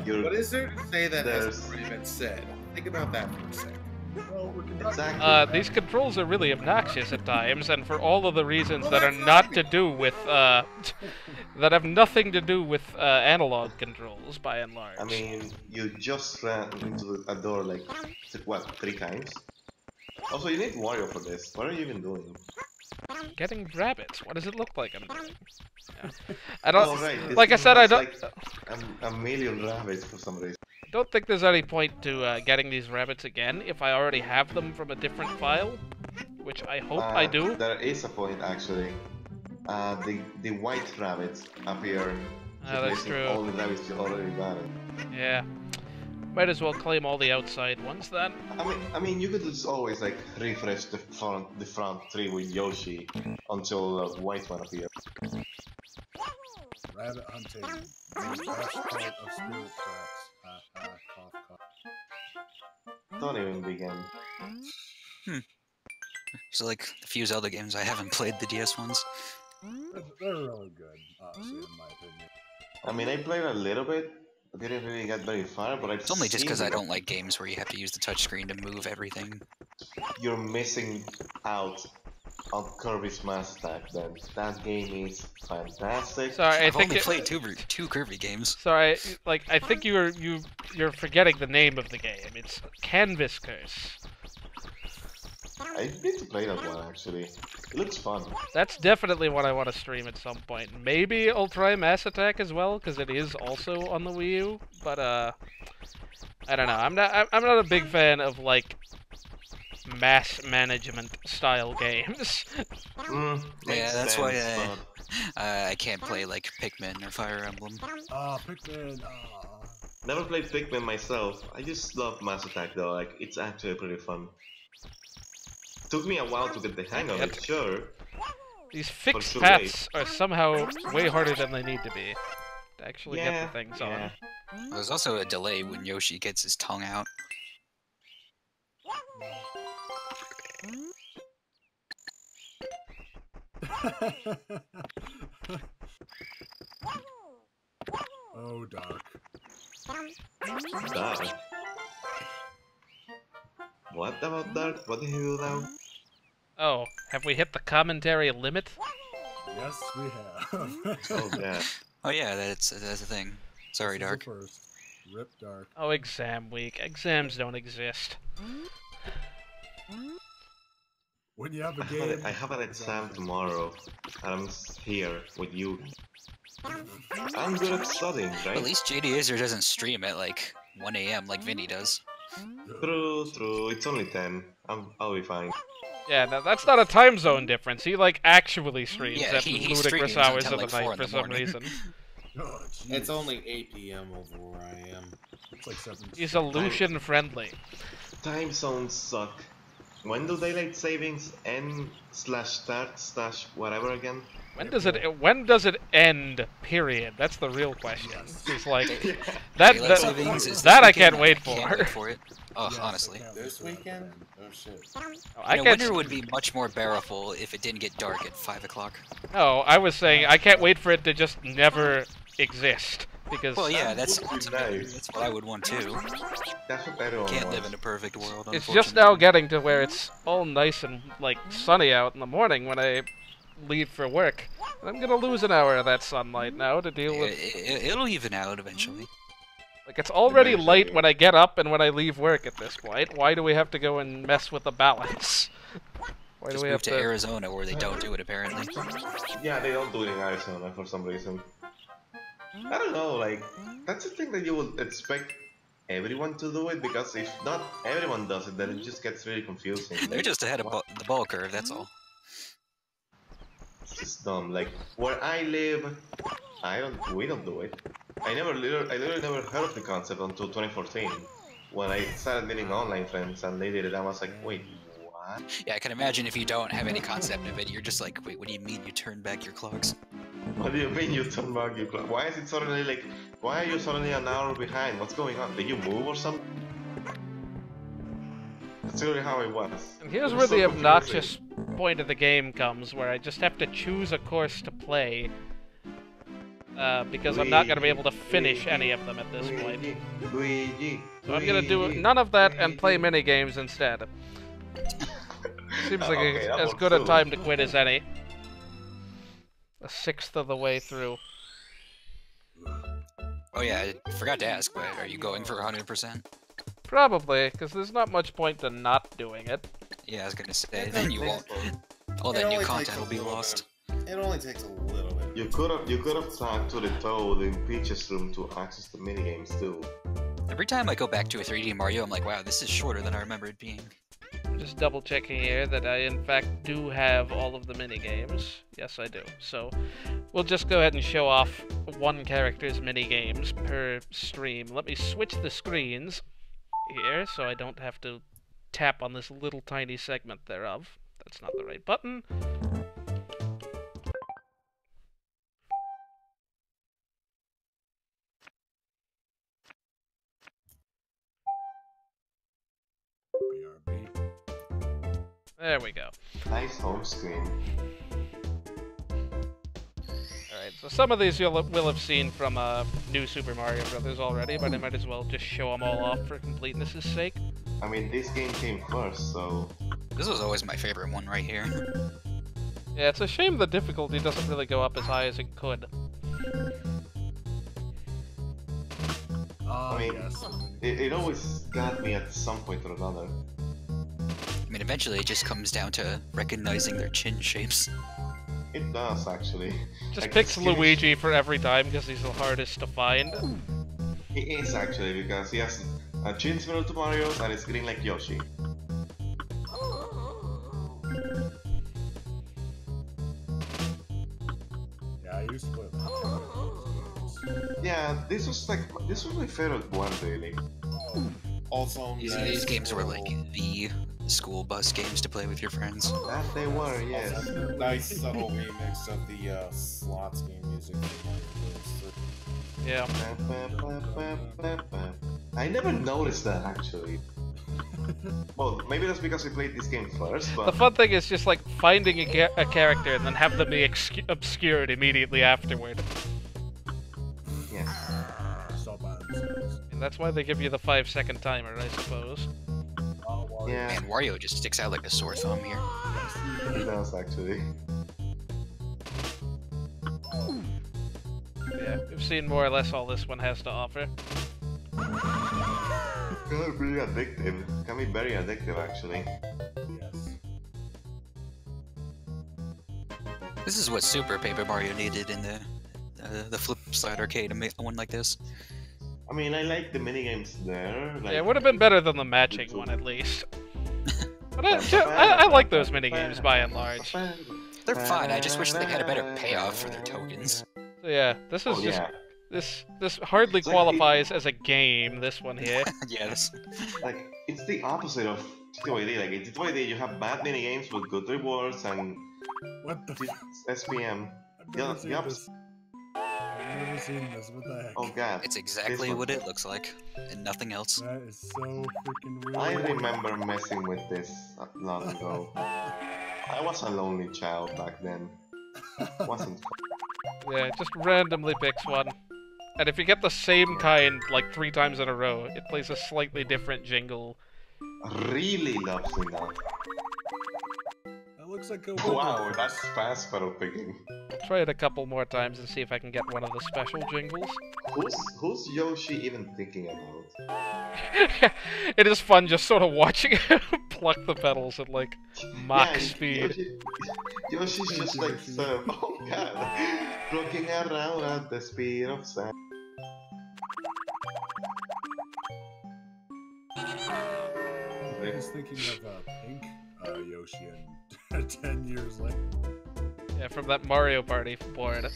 you're What is there to say that There's- hasn't already been said? Think about that for a second. Well, we can talk exactly. These controls are really obnoxious at times, and for all of the reasons that are not to do with, that have nothing to do with, analog controls, by and large. I mean, you just ran into a door like, what, 3 times? Also, you need Wario for this. What are you even doing? Getting rabbits. What does it look like I'm doing? Yeah. I don't. Oh, right. this like I game said, I has, don't. Like, a million rabbits for some reason. Don't think there's any point to getting these rabbits again if I already have them from a different file, which I hope I do. There is a point actually. The white rabbits appear. That's replacing true. all the rabbits you already got it. Yeah. Might as well claim all the outside ones then. I mean, you could just always like refresh the front tree with Yoshi until a white one appears. Rabbit hunting. The best part of spirit tracks. Ha ha, cough cough. Don't even begin. So like the few Zelda games I haven't played the DS ones. They're really good, honestly, in my opinion. I mean, I played a little bit. I didn't really get very far, but It's only just because I don't like games where you have to use the touchscreen to move everything. You're missing out on Kirby's Mass Attack. Then that game is fantastic. Sorry, I've only played two Kirby games. Sorry, like I think you're forgetting the name of the game. It's Canvas Curse. I need to play that one actually. It looks fun. That's definitely what I want to stream at some point. Maybe I'll try Mass Attack as well, because it is also on the Wii U. But I don't know. I'm not a big fan of like mass management style games. Yeah, that's why I can't play like Pikmin or Fire Emblem. Pikmin. Never played Pikmin myself. I just love Mass Attack though. Like it's actually pretty fun. Took me a while to get the hang of it, sure. These fixed paths are somehow way harder than they need to be to actually get the things on. Well, there's also a delay when Yoshi gets his tongue out. Oh, dark. Dark. What about Dark? What did he do now? Oh, have we hit the commentary limit? Yes, we have. Oh yeah. Oh yeah, that's a thing. Sorry, This is the Dark. first. Rip Dark. Oh, exam week. Exams don't exist. When you have a game... I have an exam tomorrow, and I'm here with you. I'm good at studying, right? At least JD Izzer doesn't stream at like 1 AM like Vinny does. True, true. It's only 10. I'll be fine. Yeah, no, that's not a time zone difference. He like actually streams Yeah, at he ludicrous streams hours until, of like, the 4 night in for the some morning. reason. Oh, It's only 8 p.m. over where I am. It's like 7. He's illusion friendly. Time zones suck. When do daylight savings end /start/ whatever again? When does it end? Period. That's the real question. It's like that Daylight savings is that this I can't weekend. wait Can't for. wait for it. Oh, Yes, honestly. This weekend? Oh shit. I can't. Winter would be much more bearable if it didn't get dark at 5 o'clock. No, I was saying I can't wait for it to just never exist because Well, yeah, that's That would be ultimately nice. that's what I would want too. That's what everyone Can't wants. live in a perfect world. it's just now unfortunately. getting to where it's all nice and like sunny out in the morning when I leave for work. And I'm gonna lose an hour of that sunlight now to deal with. It'll even out eventually. Like it's already Eventually. late when I get up and when I leave work at this point. Why do we have to go and mess with the balance? Why do Just we move have to to? Arizona where they don't do it apparently. Yeah, they don't do it in Arizona for some reason. I don't know, like, that's the thing that you would expect everyone to do it, because if not everyone does it, then it just gets really confusing. They're just ahead of the ball curve. That's all. It's just dumb. Like, where I live, we don't do it. I literally never heard of the concept until 2014, when I started meeting online friends and they did it. I was like, wait, what? Yeah, I can imagine if you don't have any concept of it, you're just like, wait, what do you mean you turn back your clocks? What do you mean you turn back your clock? Why is it suddenly like, why are you suddenly an hour behind? What's going on? Did you move or something? That's really how it was. And here's It where was so the confusing. obnoxious point of the game comes, where I just have to choose a course to play. Because I'm not going to be able to finish any of them at this point. Luigi. So I'm going to do none of that and play minigames instead. Seems like Okay, that as works good a too. time to quit as any. A sixth of the way through. Oh yeah, I forgot to ask, but are you going for 100%? Probably, because there's not much point to not doing it. Yeah, I was gonna say, then you won't. All that new content will be lost. It only takes a little bit. You could have talked to the Toad in Peach's room to access the minigames too. Every time I go back to a 3D Mario, I'm like, wow, this is shorter than I remember it being. I'm just double checking here that I in fact do have all of the minigames. Yes, I do. So we'll just go ahead and show off one character's minigames per stream. Let me switch the screens here so I don't have to tap on this little tiny segment thereof. That's not the right button. BRB. There we go. Nice home screen. Alright, so some of these will have seen from New Super Mario Bros. Already, but I might as well just show them all off for completeness' sake. I mean, this game came first, so... This was always my favorite one right here. Yeah, it's a shame the difficulty doesn't really go up as high as it could. I mean, Yes. it always got me at some point or another. I mean, eventually it just comes down to recognizing their chin shapes. It does, actually. Just Like, picks skinny- Luigi for every time because he's the hardest to find. He is, actually, because he has a chin similar to Mario's and it's green like Yoshi. Yeah, I used to play that. Yeah, this was my favorite one, really. Also, These games were like the school bus games to play with your friends. That they were, yes. nice subtle remix of the slots game music. Yeah. I never noticed that, actually. Well, maybe that's because we played this game first, The but... fun thing is just like finding a character and then have them be obscured immediately afterward. Yes. Stop by themselves. And that's why they give you the 5-second timer, I suppose. Oh, well, Yeah, Man, Wario just sticks out like a sore thumb here. he does, actually. Yeah, we've seen more or less all this one has to offer. Can be addictive. Can be very addictive, actually. Yes. This is what Super Paper Mario needed in the flip side arcade to make one like this. I mean, I like the minigames there. Like, Yeah, it would have been better than the matching one at least. But I like those minigames by and large. So They're fine, I just wish they had a better payoff for their tokens. yeah, this is Oh, just yeah. this hardly It's like qualifies as a game. This one here. Yes. Like, it's the opposite of TTYD. Like, in TTYD, you have bad minigames with good rewards and What the f- SPM. I've Yeah, never seen yup. this. I've never seen this. What the heck? Oh god. It's exactly one- what it looks like, and nothing else. That is so freaking weird. I remember messing with this long ago. I was a lonely child back then. Wasn't. Yeah, just randomly picks one. And if you get the same kind like 3 times in a row, it plays a slightly different jingle. Really loves me now. That looks like a Wow, that's fast pedal picking. I'll try it a couple more times and see if I can get one of the special jingles. Who's Yoshi even thinking about? It is fun just sort of watching him pluck the pedals at like Mach speed. Yoshi's just like so. Oh god, rocking around at the speed of sound. I was thinking of Pink Yoshi and 10 years later. Yeah, from that Mario Party board.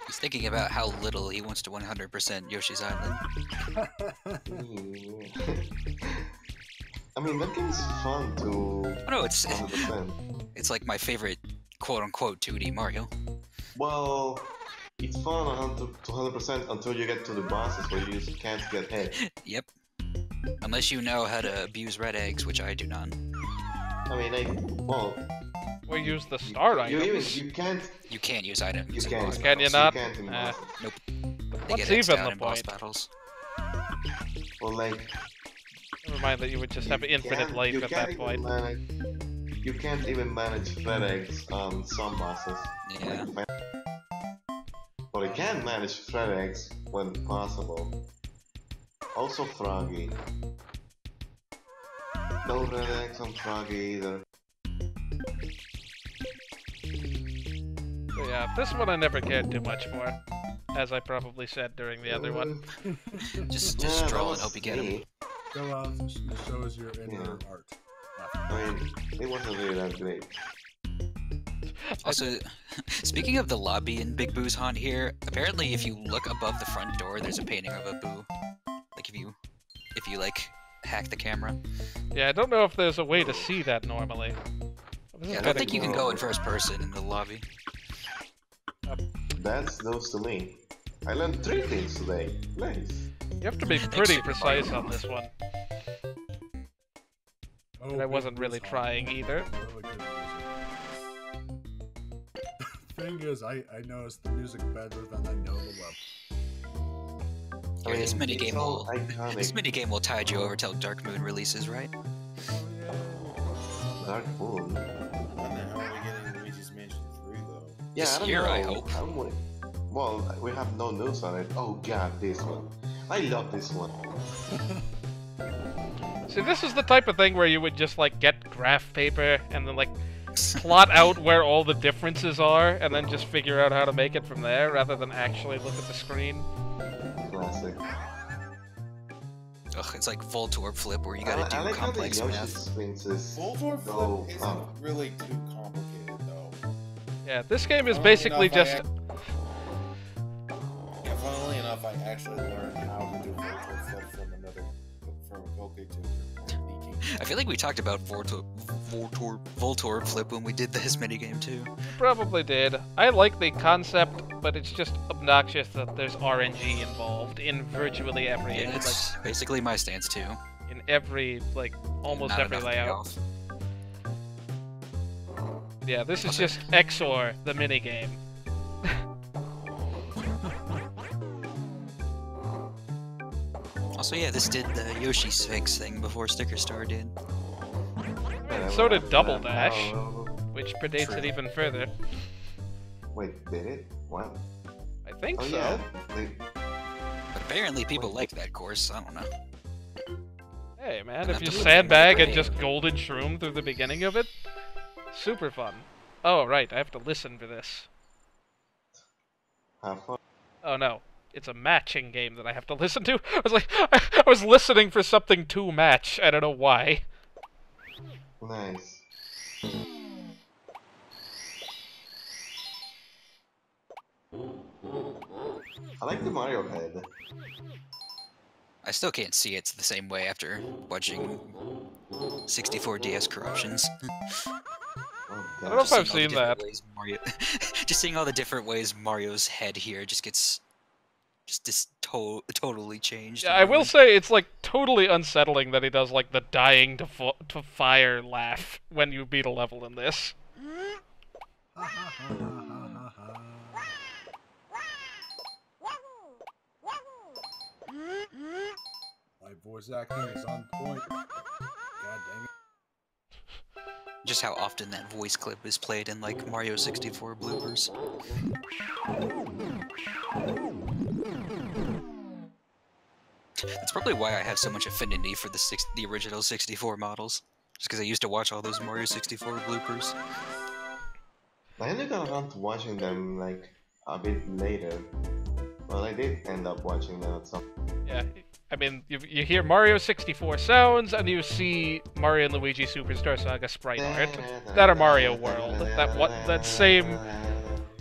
He's thinking about how little he wants to 100% Yoshi's Island. I mean, that game is fun to Oh no, it's 100%. it's like my favorite quote-unquote 2D Mario. Well, it's fun to 100% until you get to the bosses where you just can't get hit. Yep. Unless you know how to abuse red eggs, which I do not. I mean, well, We use the star you items. you can't. You can't use items. You in can't. boss Can you battles. not? You can't in Eh. bosses. They What's get X'd even out the in boss point? battles. Well, like. Never mind that you would just have infinite life you at can't that even point. You can't even manage red eggs on some bosses. Yeah. But you can manage red eggs when possible. Also Froggy. No red eggs on Froggy either. So yeah, this one I never cared too much for, as I probably said during the other one. Just Yeah, that stroll and was hope you get him. neat. Go out and show us your inner art. I mean, it wasn't really that great. Also, speaking of the lobby in Big Boo's Haunt here, apparently if you look above the front door, there's a painting of a Boo. Like if you like hack the camera. Yeah, I don't know if there's a way to see that normally. Yeah, I don't think you can go in first person in the lobby. That's news to me. I learned 3 things today. Nice. You have to be pretty precise on this one. Oh, And I wasn't really Big Boo's trying Haunt. either. Really good music. Thing is, I noticed the music better than I know the level. I Yeah, this mean, minigame it's all iconic. will tide you over till Dark Moon releases, right? Oh yeah. Dark Moon. When the hell are we getting Luigi's Mansion 3 though? Yeah, This I don't year, know. I hope. Well, we have no news on it. Oh god, this one. I love this one. See, this is the type of thing where you would just, like, get graph paper and then, like, plot out where all the differences are and then just figure out how to make it from there rather than actually look at the screen. Classic. Ugh, it's like Voltorb Flip where you gotta I do like how the complex Yoshi math. sphinxes Voltor go Flip isn't up. really too complicated though. Yeah, this game is Funnily basically enough, just... Funnily enough, I actually learned how to do Voltor Flip from a PokeTuber. I feel like we talked about Voltorb Flip when we did this minigame too. Probably did. I like the concept, but it's just obnoxious that there's RNG involved in virtually every, Yeah, it's basically my stance too. in every, like, almost Not every enough layout. payoff. Yeah, this is Also- just XOR, the minigame. Also, yeah, this did the Yoshi Sphinx thing before Sticker Star did. And so did Double Dash, Oh, which predates True. it even further. wait, did it? Wow. I think Oh so. yeah. They, But apparently people like that course, I don't know. Hey man, I'd if have you to look sandbag at and it. just golden shroom through the beginning of it, super fun. Oh right, I have to listen for this. have fun. Oh no, it's a matching game that I have to listen to. I was like, I was listening for something to match. I don't know why. Nice. I like the Mario head. I still can't see it the same way after watching 64 DS Corruptions. Oh, I don't know if God. I've seen that. Just seeing all the different ways Mario's head here just gets totally changed. Yeah, I will say it's like totally unsettling that he does like the dying to fire laugh when you beat a level in this. My voice acting is on point. God dang it. Just how often that voice clip is played in like Mario 64 bloopers. That's probably why I have so much affinity for the original 64 models. Just because I used to watch all those Mario 64 bloopers. I only got around to watching them like a bit later. Well, I did end up watching them at some. Yeah, I mean, you hear Mario 64 sounds, and you see Mario and Luigi Superstar Saga sprite art. That are Mario World. That same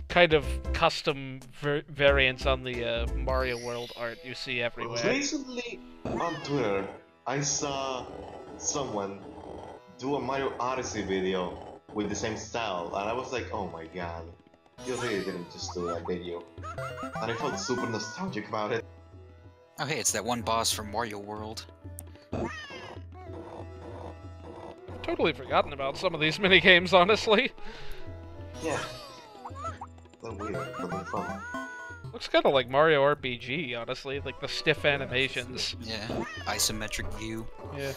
kind of custom variants on the Mario World art you see everywhere. Recently on Twitter, I saw someone do a Mario Odyssey video with the same style, and I was like, oh my god, you really didn't just do that, did you? And I felt super nostalgic about it. Oh hey, it's that one boss from Mario World. Totally forgotten about some of these minigames, honestly. Yeah. They're weird, but they're fun. Looks kind of like Mario RPG, honestly, like the stiff animations. Yeah, isometric view. Yeah,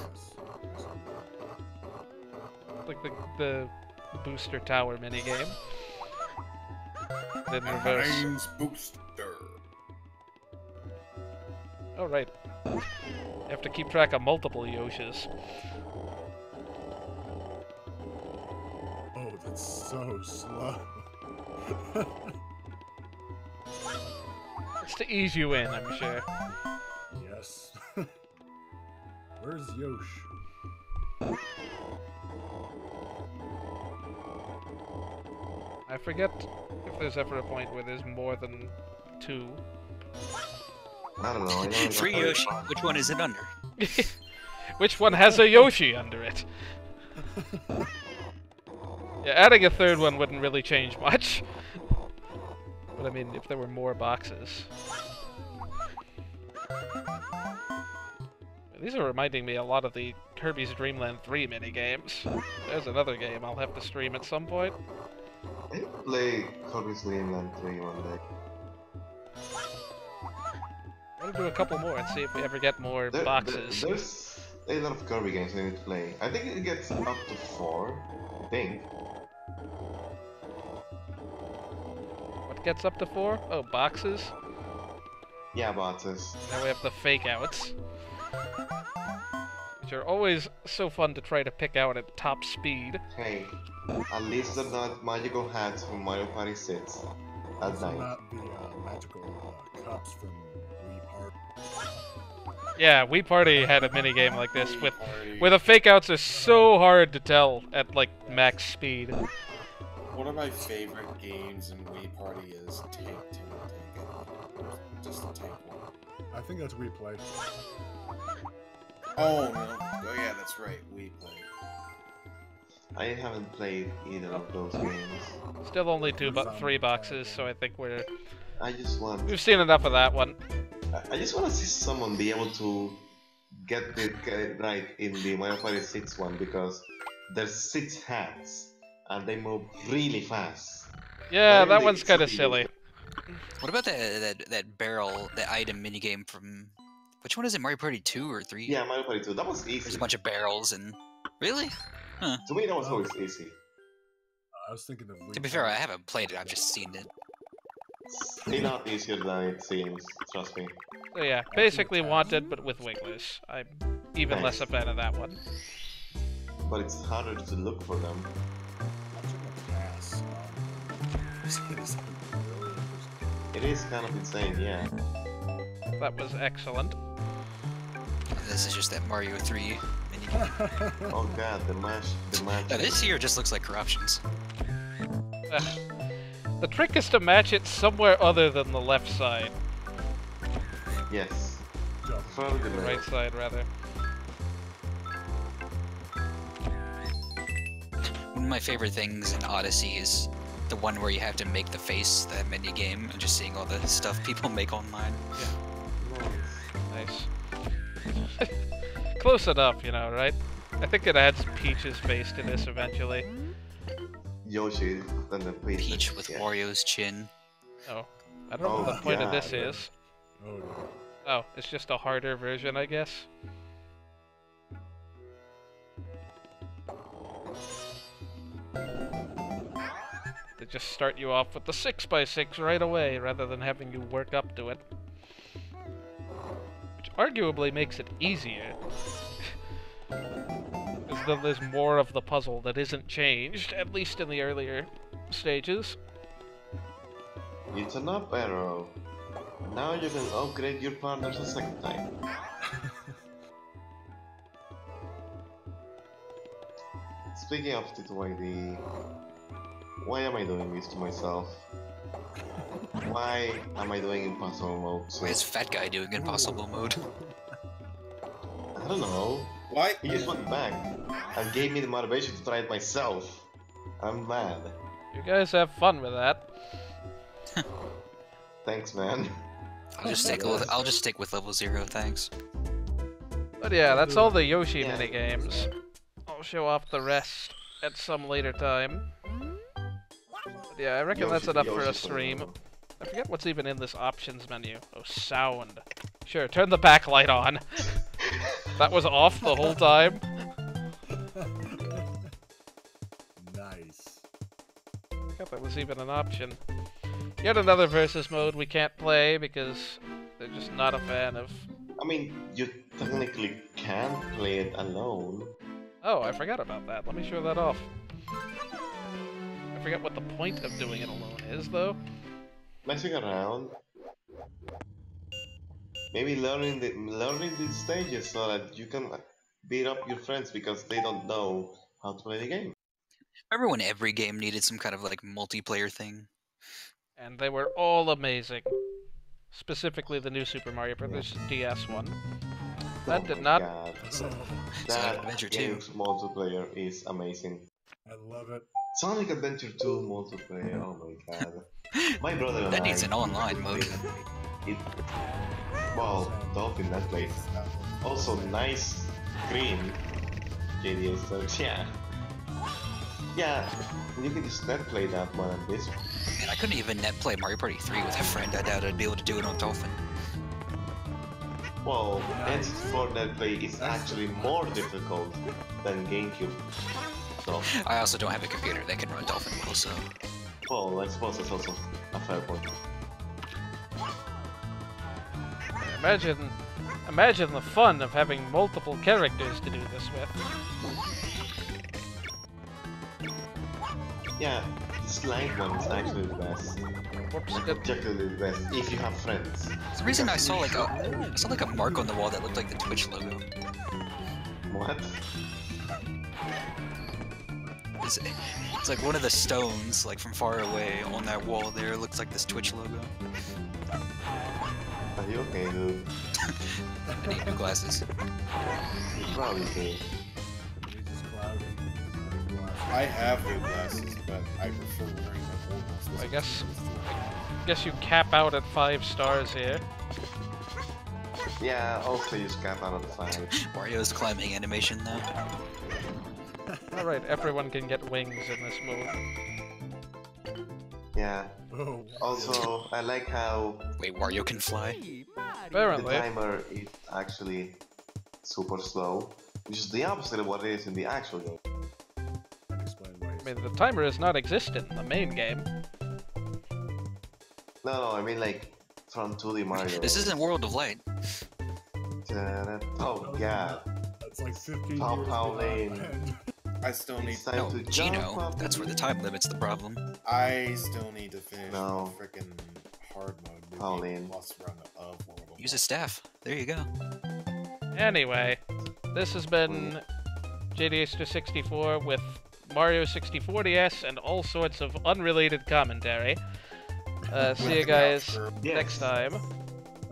like the booster tower minigame. In reverse. Name's Booster. Oh right. You have to keep track of multiple Yoshis. Oh, that's so slow. It's to ease you in, I'm sure. Yes. Where's Yoshi? I forget if there's ever a point where there's more than 2. I don't know. I know Free Yoshi. Which one is it under? Which one has a Yoshi under it? Yeah, adding a third one wouldn't really change much. But I mean, if there were more boxes. These are reminding me a lot of the Kirby's Dream Land 3 minigames. There's another game I'll have to stream at some point. I need to play Kirby's Dream Land 3 one day. I'll do a couple more and see if we ever get more boxes. There's a lot of Kirby games I need to play. I think it gets up to 4. I think. What gets up to 4? Oh, boxes? Yeah, boxes. Now we have the fake outs. Which are always so fun to try to pick out at top speed. Hey, at least they're not magical hats from Mario Party 6 at It's night. not the magical cups from Wii Park. Yeah, Wii Party had a minigame like this with Party. where the fake outs are so hard to tell at like max speed. One of my favorite games in Wii Party is Take Two, Take It. Just to take one. I think that's Wii Play. Oh no! Oh yeah, that's right. Wii Play. I haven't played either of those games. Still only 3 boxes, so I think I just want. we've seen enough of that one. I just want to see someone be able to get it right in the Mario Party 6 one because there's 6 hats and they move really fast. Yeah, Why that do one's they kind of still do silly. What about that barrel, that item minigame from... Which one is it, Mario Party 2 or 3? Yeah, Mario Party 2. That was There's easy. a bunch of barrels and... Really? Huh. To me, that was always easy. I was thinking of Wii To be fair, Play. I haven't played it, I've just seen it. It's a lot easier than it seems. Trust me. So yeah, basically Wanted, but with wigglers. I'm even less a fan of that one. But it's harder to look for them. Pass. It is kind of insane, yeah. That was excellent. This is just that Mario 3 minigame. Oh god, the match. Now this here just looks like corruptions. The trick is to match it somewhere other than the left side. Yes. Jump. Further The right side, rather. One of my favorite things in Odyssey is the one where you have to make the face, that minigame, and just seeing all the stuff people make online. Nice. Close enough, you know, right? I think it adds Peach's face to this eventually. Yoshi and the Peach with Wario's chin. Oh. I don't know what the Oh, point of God. this is. Oh, yeah. Oh, it's just a harder version, I guess. They just start you off with the 6x6 right away, rather than having you work up to it. Which arguably makes it easier. Because then there's more of the puzzle that isn't changed, at least in the earlier stages. It's an up arrow. Now you can upgrade your partners a second time. Speaking of Titwaidi, why am I doing this to myself? Why am I doing impossible mode? Why is Fat Guy doing impossible mode? I don't know. Why? He just went back and gave me the motivation to try it myself. I'm mad. You guys have fun with that. Thanks, man. I'll just stick with level 0, thanks. But yeah, that's all the Yoshi Yeah. minigames. I'll show off the rest at some later time. But yeah, I reckon that's enough for a stream. I forget what's even in this options menu. Oh, sound. Sure, turn the backlight on. That was off the whole time. Nice. I forgot that was even an option. Yet another versus mode we can't play because they're just not a fan of... I mean, you technically can play it alone. Oh, I forgot about that. Let me show that off. I forget what the point of doing it alone is, though. Messing around. Maybe learning these stages so that you can beat up your friends because they don't know how to play the game. Remember when every game needed some kind of like multiplayer thing? And they were all amazing. Specifically the new Super Mario Bros. DS one. That Oh did my not. God. So That Adventure 2. game's multiplayer is amazing. I love it. Sonic Adventure 2 multiplayer, oh my God. My brother and That I needs an online mode. It, well, Dolphin that played. Also, nice green JDS, so yeah. Yeah, you can just net play that one and this. Man, I couldn't even net play Mario Party 3 with a friend. I doubt I'd be able to do it on Dolphin. Well, N64 net play is actually more difficult than GameCube. So, I also don't have a computer that can run Dolphin well, so... well, I suppose that's also a fair point. Imagine the fun of having multiple characters to do this with. Yeah, the slide one is actually the best. Whoops, Objectively the best, if you have friends. For the reason I saw like a mark on the wall that looked like the Twitch logo. What? It's like one of the stones, like from far away on that wall there, looks like this Twitch logo. Are you okay, dude? I need new glasses. You probably do. It's just cloudy. I have new glasses, but I prefer wearing my old ones. I guess you cap out at 5 stars here. Yeah, also use cap out of 5. Mario's climbing animation though. Alright, everyone can get wings in this mode. Yeah. Oh, Also, I like how Wait, Wario can fly? the Apparently. timer is actually super slow, which is the opposite of what it is in the actual game. that explains why. I mean, the timer is not existent in the main game. No, I mean like from 2D Mario. This isn't World of Light. Oh god. That's like 15 Pow, years pow, lane. behind. I still need. It's time No, to jump Gino. up. That's where the time limit's the problem. I still need to finish No. the frickin' hard mode. Pauline. Plus run of World of Use a staff. There you go. Anyway, this has been JDS 64 with Mario 64 DS and all sorts of unrelated commentary. See you guys Yes. next time.